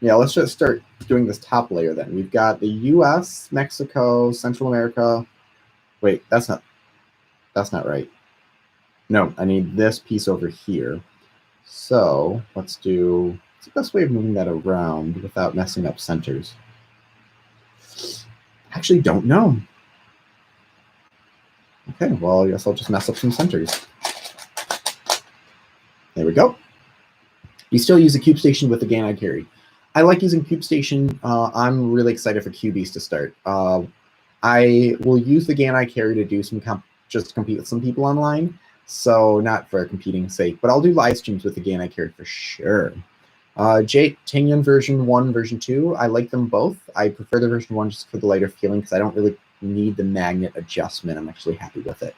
Yeah, let's just start doing this top layer then. We've got the US, Mexico, Central America. Wait, that's not right. No, I need this piece over here. So let's do, what's the best way of moving that around without messing up centers? Actually don't know. Okay, well, I guess I'll just mess up some centers. There we go. You still use a Cube Station with the GAN I carry. I like using Cube Station. I'm really excited for QBs to start. I will use the GAN I carry to do some just to compete with some people online. So not for competing sake, but I'll do live streams with the GAN I carry for sure. Jake, Tingyun version 1, version 2, I like them both. I prefer the version 1 just for the lighter feeling because I don't really need the magnet adjustment. I'm actually happy with it.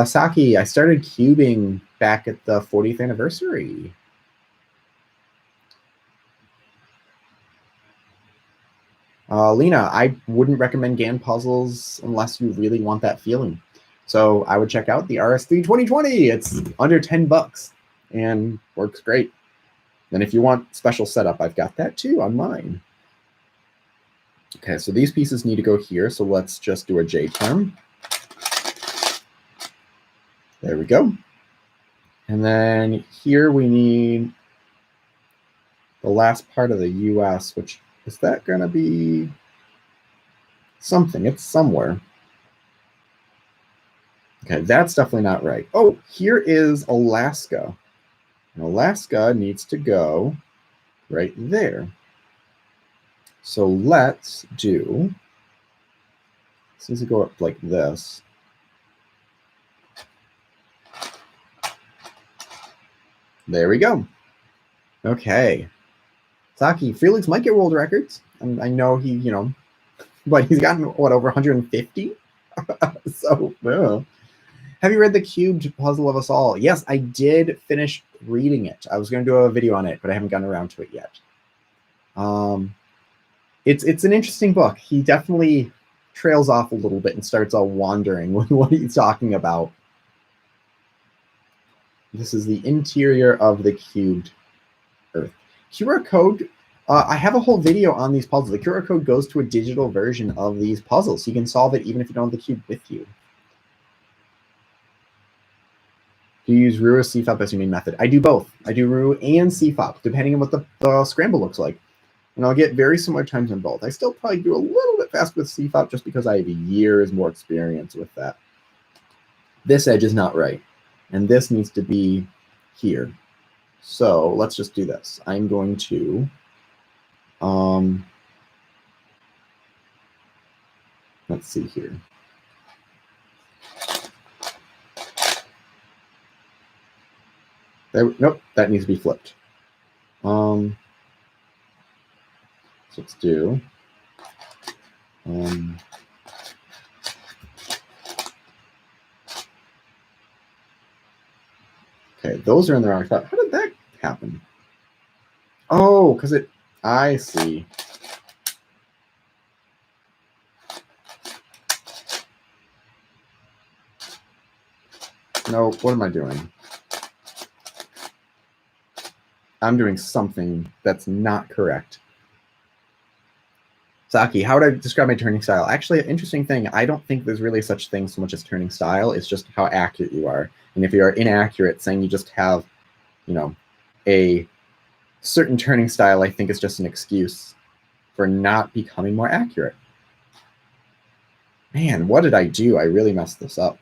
Saki, I started cubing back at the 40th anniversary. Lena, I wouldn't recommend GAN puzzles unless you really want that feeling. So I would check out the RS3 2020. It's under 10 bucks and works great. And if you want special setup, I've got that too on mine. Okay, so these pieces need to go here. So let's just do a J term. There we go. And then here we need the last part of the US, which is that going to be something? It's somewhere. Okay, that's definitely not right. Oh, here is Alaska. And Alaska needs to go right there. So let's do, this needs to go up like this. There we go. Okay. Saki, Felix might get world records. I know he, you know, but he's gotten, what, over 150? So, yeah. Have you read The Cubed Puzzle of Us All? Yes, I did finish reading it. I was going to do a video on it, but I haven't gotten around to it yet. It's an interesting book. He definitely trails off a little bit and starts all wandering with what he's talking about. This is the interior of the cubed Earth. QR code, I have a whole video on these puzzles. The QR code goes to a digital version of these puzzles. So you can solve it even if you don't have the cube with you. Do you use RU or CFOP as your main method? I do both. I do RU and CFOP, depending on what the scramble looks like. And I'll get very similar times on both. I still probably do a little bit fast with CFOP just because I have years more experience with that. This edge is not right. And this needs to be here. So let's just do this. I'm going to let's see here. Nope, that needs to be flipped. So let's do okay, those are in the wrong spot. How did that happen? Oh, because I see. No, what am I doing? I'm doing something that's not correct. Saki, how would I describe my turning style? Actually, an interesting thing. I don't think there's really such thing so much as turning style. It's just how accurate you are. And if you are inaccurate, saying you just have, you know, a certain turning style, I think is just an excuse for not becoming more accurate. Man, what did I do? I really messed this up.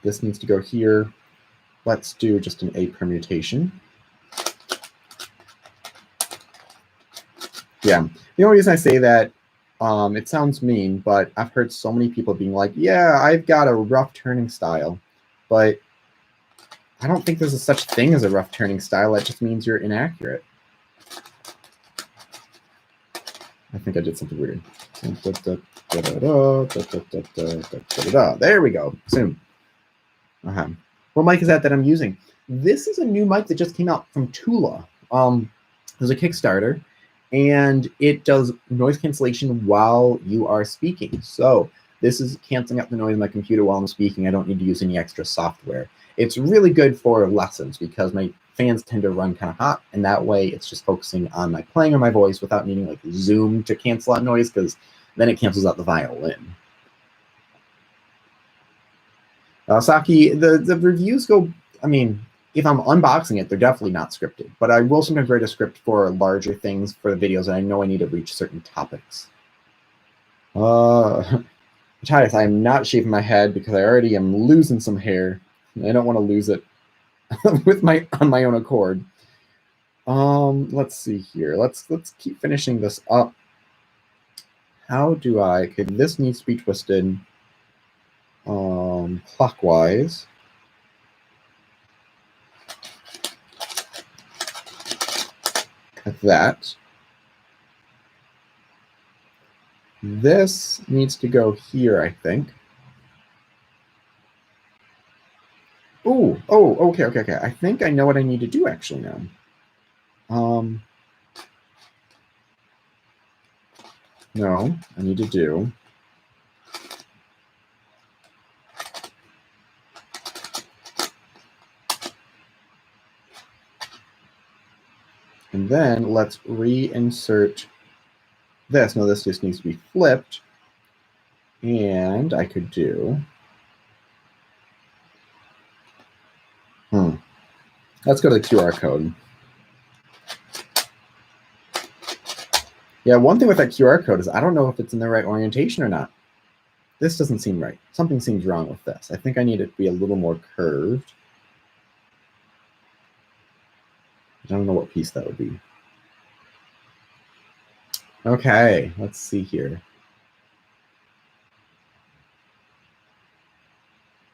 This needs to go here. Let's do just an A permutation. Yeah. The only reason I say that, it sounds mean, but I've heard so many people being like, yeah, I've got a rough turning style. But I don't think there's a such thing as a rough turning style. That just means you're inaccurate. I think I did something weird. There we go. Zoom. What mic is that I'm using? This is a new mic that just came out from Tula. There's a Kickstarter, and it does noise cancellation while you are speaking. So this is canceling out the noise in my computer while I'm speaking. I don't need to use any extra software. It's really good for lessons because my fans tend to run kind of hot, and that way it's just focusing on my playing or my voice without needing like Zoom to cancel out noise, because then it cancels out the violin. Saki, the reviews go, I mean, if I'm unboxing it, they're definitely not scripted, but I will sometimes write a script for larger things for the videos, and I know I need to reach certain topics. Matthias, I am not shaving my head because I already am losing some hair, and I don't want to lose it on my own accord. Let's see here. Let's keep finishing this up. How do I? Okay, this needs to be twisted clockwise. Like that. This needs to go here, I think. Oh, okay. I think I know what I need to do actually now. No, I need to do. And then let's reinsert this. No, this just needs to be flipped. And I could do. Let's go to the QR code. Yeah, one thing with that QR code is I don't know if it's in the right orientation or not. This doesn't seem right. Something seems wrong with this. I think I need it to be a little more curved. I don't know what piece that would be. Okay, let's see here.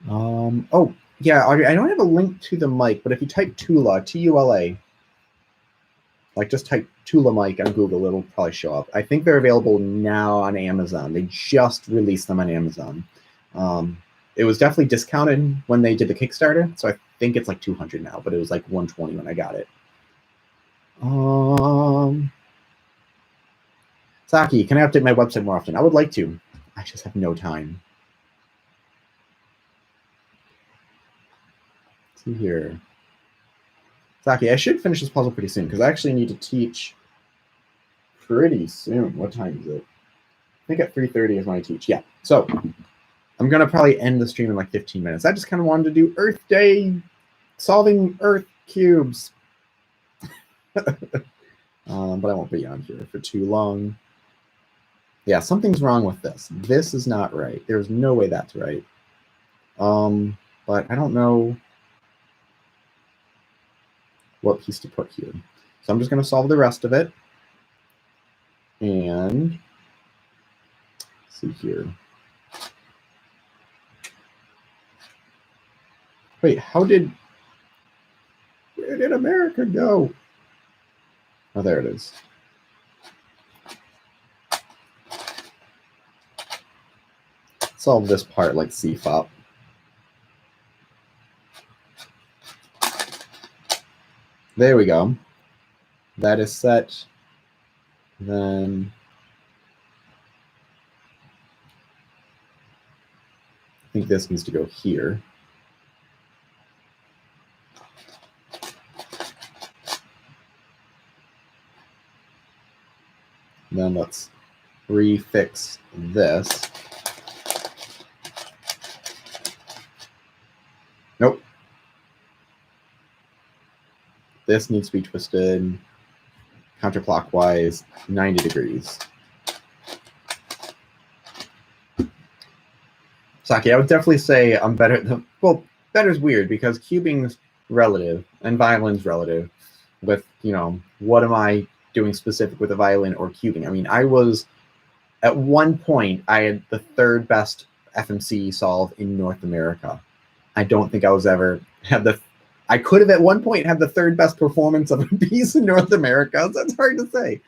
Oh, yeah, I don't have a link to the mic, but if you type Tula, T-U-L-A, like just type Tula mic on Google, it'll probably show up. I think they're available now on Amazon. They just released them on Amazon. It was definitely discounted when they did the Kickstarter, so I think it's like $200 now, but it was like $120 when I got it. Saki, can I update my website more often? I would like to. I just have no time. Let's see here. Saki, I should finish this puzzle pretty soon because I actually need to teach pretty soon. What time is it? I think at 3:30 is when I teach. Yeah. So I'm going to probably end the stream in like 15 minutes. I just kind of wanted to do Earth Day, solving Earth cubes. But I won't be on here for too long. Yeah, something's wrong with this. This is not right. There's no way that's right. But I don't know what piece to put here. So I'm just going to solve the rest of it. And let's see here. Wait, where did America go? Oh, there it is. Solve this part like CFOP. There we go. That is set. Then I think this needs to go here. Then let's refix this. Nope. This needs to be twisted counterclockwise 90 degrees. Saki, I would definitely say I'm better. Well, better is weird because cubing's relative and violin's relative. With, you know, what am I doing specific with a violin or cubing. I mean, I was, at one point, I had the 3rd best FMC solve in North America. I don't think I was ever, I could have at one point had the 3rd best performance of a piece in North America. So that's hard to say.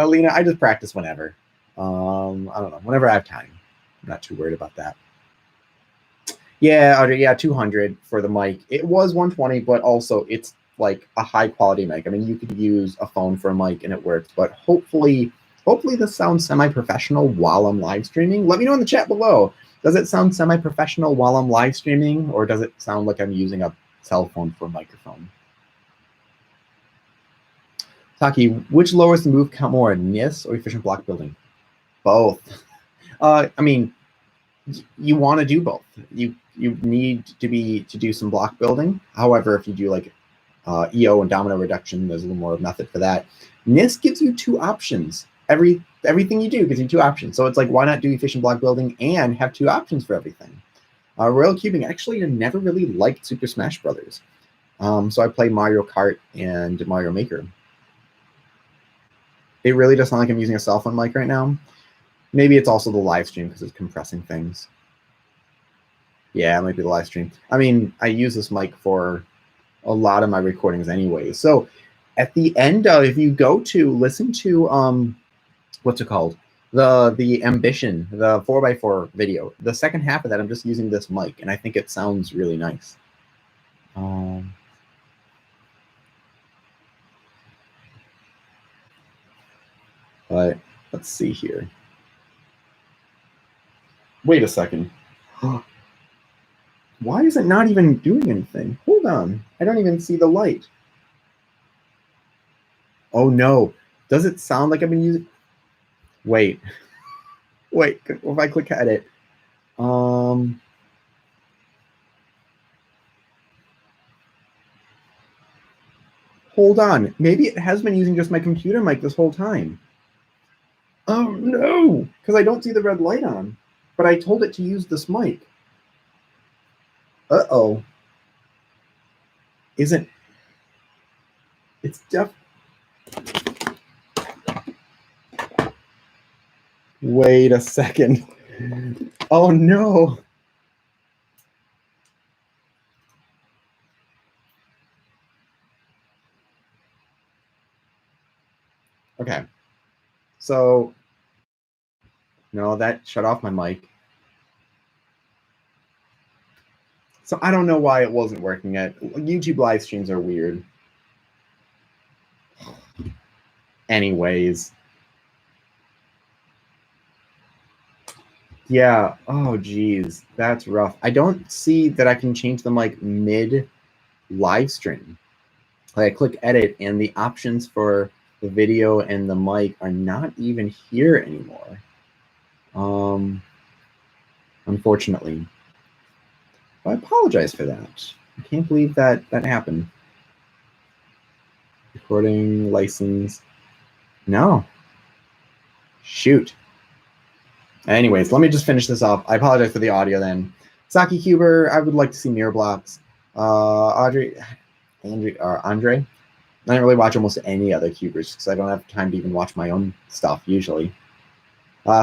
Lena, I just practice whenever. I don't know, whenever I have time. I'm not too worried about that. Yeah, Audrey, yeah, 200 for the mic. It was 120, but also it's like a high quality mic. I mean, you could use a phone for a mic and it works, but hopefully this sounds semi-professional while I'm live streaming. Let me know in the chat below. Does it sound semi-professional while I'm live streaming, or does it sound like I'm using a cell phone for a microphone? Taki, which lowers the move count more, NIS or efficient block building? Both. I mean, you want to do both. You need to do some block building. However, if you do like EO and domino reduction, there's a little more method for that. NIS gives you 2 options. Everything you do gives you 2 options. So it's like, why not do efficient block building and have 2 options for everything? Royal cubing, actually, I never really liked Super Smash Brothers. So I play Mario Kart and Mario Maker. It really does sound like I'm using a cell phone mic right now. Maybe it's also the live stream because it's compressing things. Yeah, it might be the live stream. I mean, I use this mic for a lot of my recordings anyway. So at the end of, if you go to listen to, what's it called? The Ambition, the 4x4 video, the second half of that, I'm just using this mic, and I think it sounds really nice. But let's see here. Wait a second. Why is it not even doing anything? Hold on. I don't even see the light. Oh no. Does it sound like I've been using? Wait. Wait, if I click edit. Hold on. Maybe it has been using just my computer mic this whole time. Oh no, because I don't see the red light on. But I told it to use this mic. Uh-oh. Isn't it's Wait a second. Oh no. Okay. So no, that shut off my mic. So I don't know why it wasn't working yet. YouTube live streams are weird. Anyways. Yeah. Oh, geez. That's rough. I don't see that I can change the mic mid live stream. Like I click edit and the options for the video and the mic are not even here anymore. Unfortunately. I apologize for that. I can't believe that happened. Recording license. No. Shoot. Anyways, let me just finish this off. I apologize for the audio then. Saki Huber, I would like to see mirror blocks. Andre. I don't really watch almost any other cubers because I don't have time to even watch my own stuff usually.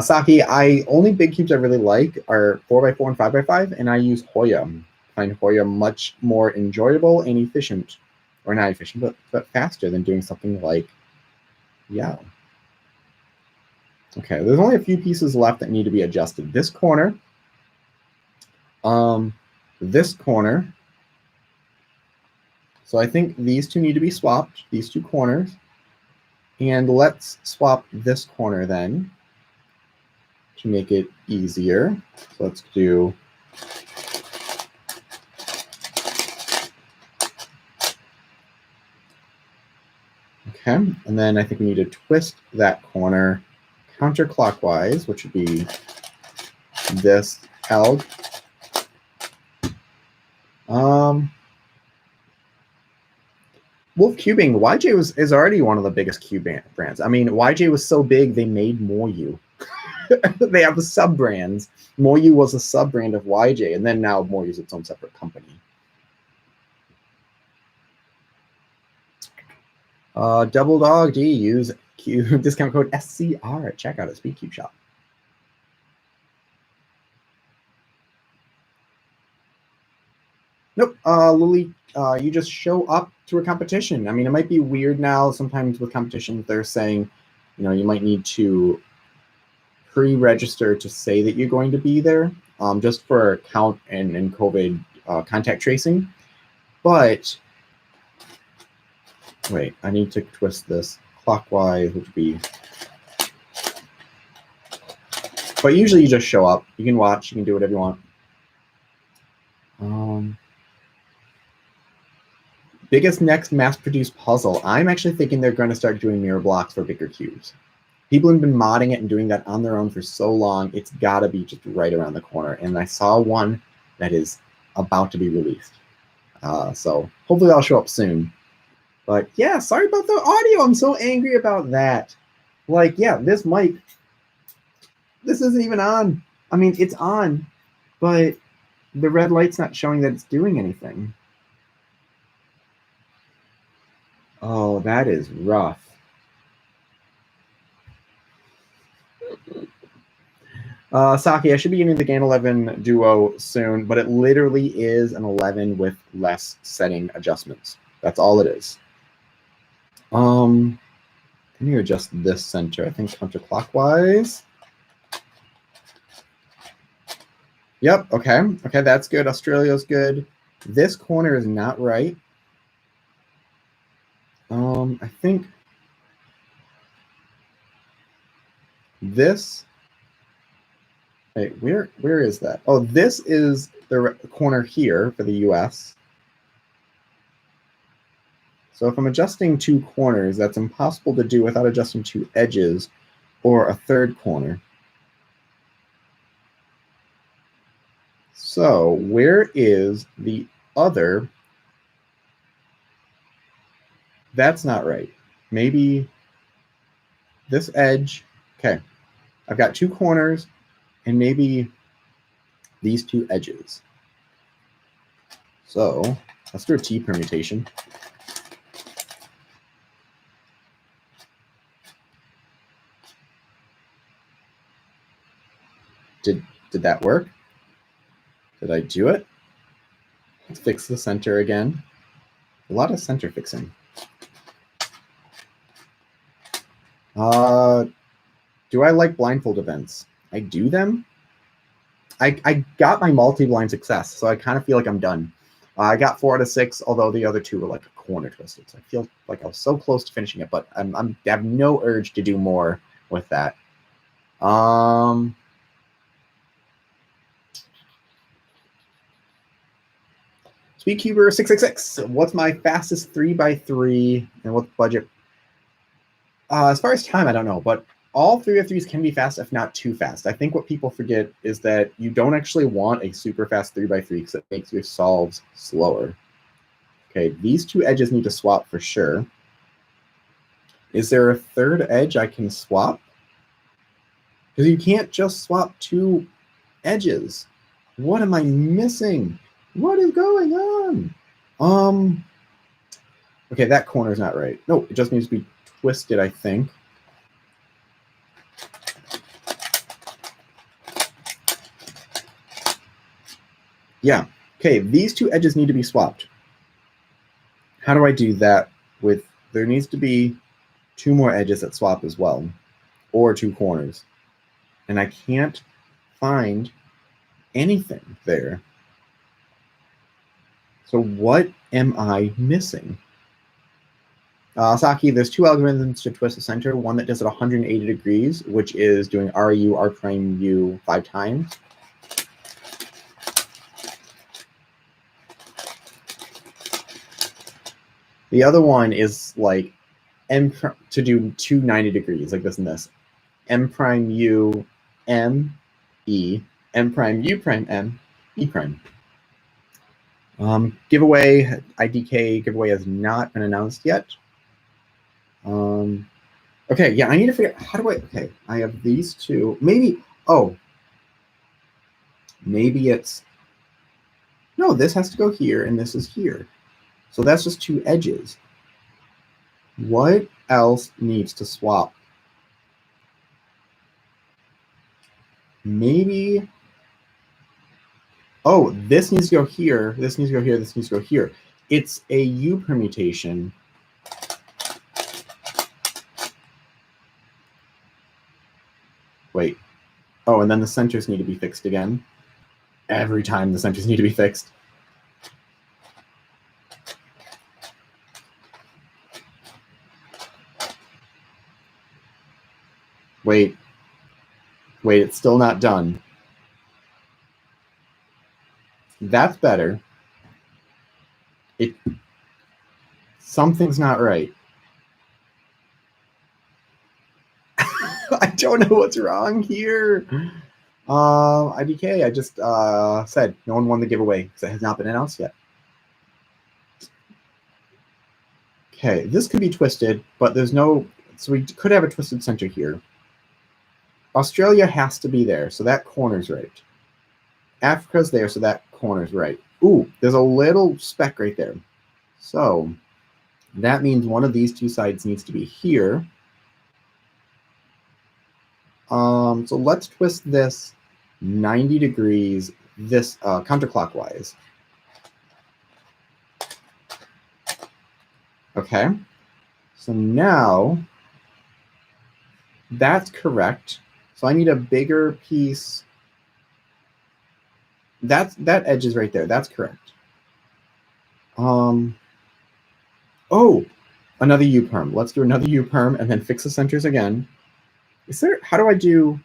Saki, only big cubes I really like are 4x4 and 5x5, and I use Hoya. I find Hoya much more enjoyable and efficient, or not efficient, but faster than doing something like yeah. Okay, there's only a few pieces left that need to be adjusted. This corner, this corner. So I think these 2 need to be swapped, these 2 corners. And let's swap this corner then to make it easier. So let's do okay, and then I think we need to twist that corner counterclockwise, which would be this L. Wolf Cubing, YJ is already one of the biggest cube brands. I mean, YJ was so big they made Moyu. They have the sub brands. Moyu was a sub brand of YJ, and then now Moyu is its own separate company. Double Dog D, use Q discount code SCR at checkout at SpeedCube Shop. Nope, Lily, you just show up to a competition. I mean, it might be weird now. Sometimes with competitions, they're saying, you know, you might need to pre-register to say that you're going to be there, just for count and COVID contact tracing. But wait, I need to twist this clockwise, which would be. But usually you just show up. You can watch. You can do whatever you want. Biggest next mass-produced puzzle. I'm actually thinking they're going to start doing mirror blocks for bigger cubes. People have been modding it and doing that on their own for so long. It's got to be just right around the corner. And I saw one that is about to be released. So hopefully that'll show up soon. But yeah, sorry about the audio. I'm so angry about that. Like, yeah, this mic, this isn't even on. I mean, it's on, but the red light's not showing that it's doing anything. Oh, that is rough. Saki, I should be getting the Gain 11 Duo soon, but it literally is an 11 with less setting adjustments. That's all it is. Can you adjust this center? I think counterclockwise. Yep, okay. Okay, that's good. Australia's good. This corner is not right. I think this. Wait, where is that? Oh, this is the corner here for the US. So if I'm adjusting two corners, that's impossible to do without adjusting two edges or a third corner. So where is the other? That's not right. Maybe this edge. Okay, I've got two corners and maybe these two edges. So let's do a T permutation. Did that work? Did I do it? Let's fix the center again. A lot of center fixing. Do I like blindfold events? I do them. I got my multi-blind success, so I kind of feel like I'm done. I got 4 out of 6, although the other 2 were like a corner twisted. So I feel like I was so close to finishing it, but I have no urge to do more with that. Speedcuber 666. What's my fastest 3x3 and what's budget? As far as time, I don't know, but all 3x3s can be fast, if not too fast. I think what people forget is that you don't actually want a super fast 3x3 because it makes your solves slower. Okay, these two edges need to swap for sure. Is there a third edge I can swap? Because you can't just swap two edges. What am I missing? What is going on? Okay, that corner's not right. No, it just needs to be twisted, I think. Yeah. Okay, these two edges need to be swapped. How do I do that with, there needs to be 2 more edges that swap as well, or 2 corners. And I can't find anything there. So what am I missing? Saki, there's 2 algorithms to twist the center. One that does it 180 degrees, which is doing RU, R prime U 5 times. The other one is like M to do 290 degrees, like this and this. M prime U M E, M prime U prime M E prime. Giveaway, IDK giveaway has not been announced yet. Okay, yeah, I need to figure out, how do I, okay, I have these 2, maybe, oh, maybe it's, no, this has to go here and this is here. So that's just 2 edges. What else needs to swap? Maybe, oh, this needs to go here, this needs to go here, this needs to go here. It's a U permutation. Wait. Oh, and then the centers need to be fixed again. Every time the centers need to be fixed. Wait. Wait, it's still not done. That's better. Something's not right. I don't know what's wrong here. IDK, I just said no one won the giveaway because it has not been announced yet. Okay, this could be twisted, but there's no, so we could have a twisted center here. Australia has to be there, so that corner's right. Africa's there, so that corner's right. Ooh, there's a little speck right there. So that means one of these two sides needs to be here. So let's twist this 90 degrees, this counterclockwise. Okay, so now that's correct. So I need a bigger piece. That edge is right there. That's correct. Oh, another U-perm. Let's do another U-perm and then fix the centers again. Is there, how do I do?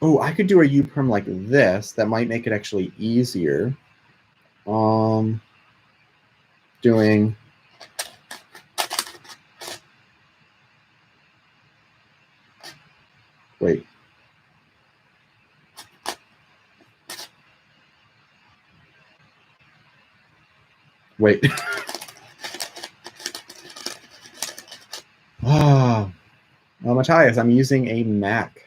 Oh, I could do a U-perm like this. That might make it actually easier. Doing wait. Wait. Oh, well, Matthias, I'm using a Mac.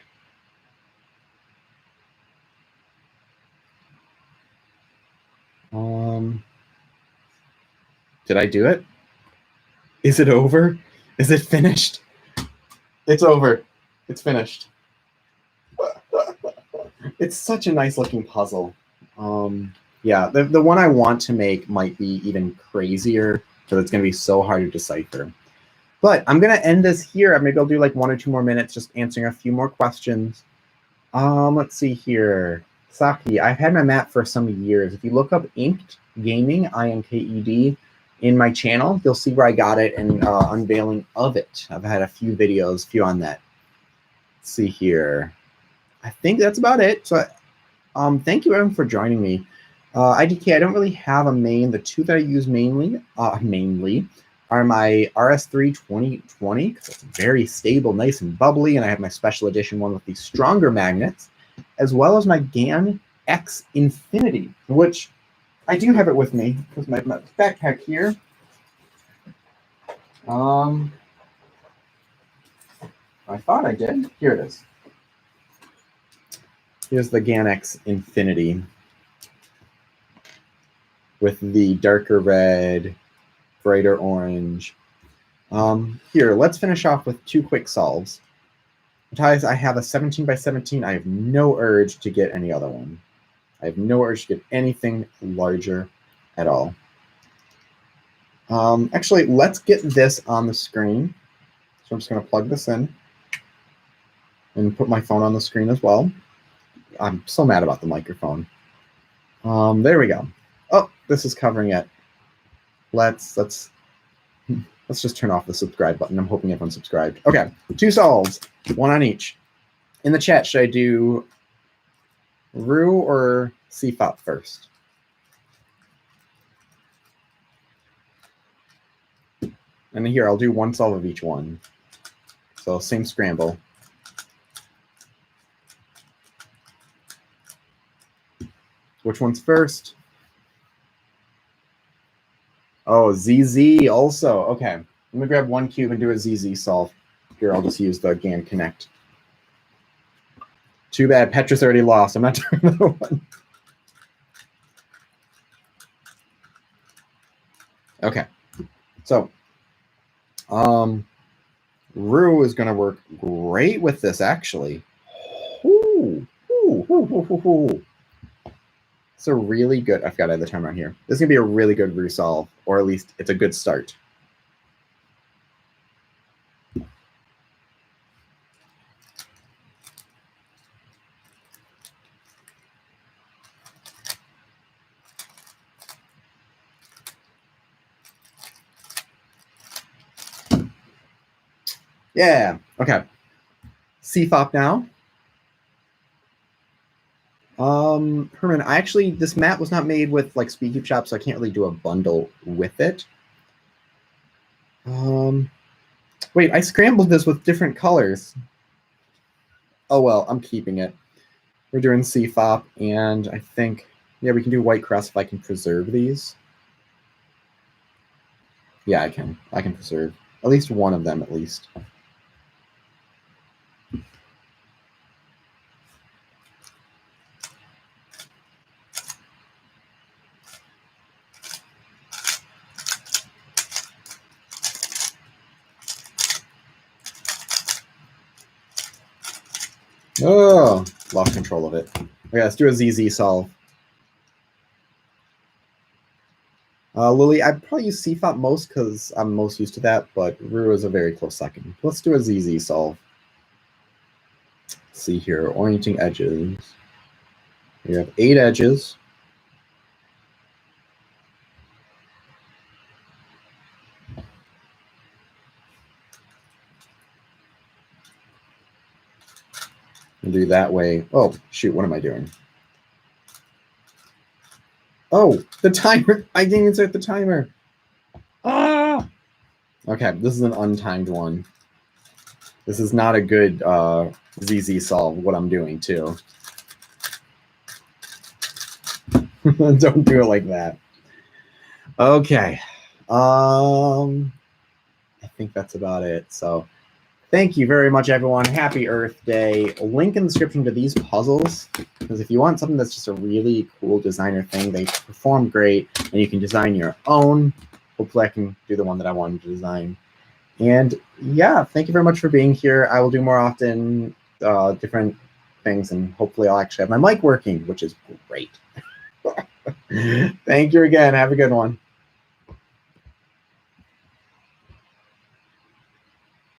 Did I do it? Is it over? Is it finished? It's over. It's finished. It's such a nice looking puzzle. Yeah, the one I want to make might be even crazier because it's going to be so hard to decipher. But I'm going to end this here. Maybe I'll do like 1 or 2 more minutes just answering a few more questions. Let's see here. Saki, I've had my mat for some years. If you look up Inked Gaming, INKED, in my channel, you'll see where I got it and unveiling of it. I've had a few videos, few on that. Let's see here. I think that's about it. So thank you everyone for joining me. IDK, I don't really have a main. The two that I use mainly are my RS3 2020, because it's very stable, nice and bubbly, and I have my special edition one with the stronger magnets, as well as my GAN X Infinity, which I do have it with me because my backpack here. I thought I did. Here it is. Here's the GAN X Infinity with the darker red, brighter orange. Here, let's finish off with 2 quick solves. Matthias, I have a 17 by 17. I have no urge to get any other one. I have no urge to get anything larger at all. Actually, let's get this on the screen. So I'm just going to plug this in and put my phone on the screen as well. I'm so mad about the microphone. There we go. Oh, this is covering it. Let's just turn off the subscribe button. I'm hoping everyone's subscribed. Okay, 2 solves, 1 on each. In the chat, should I do Ru or CFOP first? And here, I'll do 1 solve of each one. So same scramble. Which one's first? Oh, ZZ also. Okay, let me grab 1 cube and do a ZZ solve. Here, I'll just use the GAN Connect. Too bad, Petra's already lost. I'm not doing another one. Okay, so Rue is going to work great with this, actually. Ooh, ooh, ooh, ooh, ooh, ooh. It's a really good, I forgot I had the timer on here. This is going to be a really good Rue solve, or at least it's a good start. Yeah, okay. CFOP now. Herman, this mat was not made with like SpeedCube Shop, so I can't really do a bundle with it. Wait, I scrambled this with different colors. Oh well, I'm keeping it. We're doing CFOP, and I think, yeah, we can do white cross if I can preserve these. Yeah, I can. I can preserve at least one of them, at least. Oh, lost control of it. Okay, let's do a ZZ solve. Lily, I'd probably use CFOP most because I'm most used to that, but Rue is a very close second. Let's do a ZZ solve. Let's see here, orienting edges. We have 8 edges. We'll do that way. Oh, shoot, what am I doing? Oh, the timer. I didn't even start the timer. Ah! Okay, this is an untimed one. This is not a good ZZ solve, what I'm doing, too. Don't do it like that. Okay. I think that's about it. So thank you very much, everyone. Happy Earth Day. Link in the description to these puzzles, because if you want something that's just a really cool designer thing, they perform great, and you can design your own. Hopefully I can do the one that I wanted to design. And yeah, thank you very much for being here. I will do more often, different things, and hopefully I'll actually have my mic working, which is great. Thank you again. Have a good one.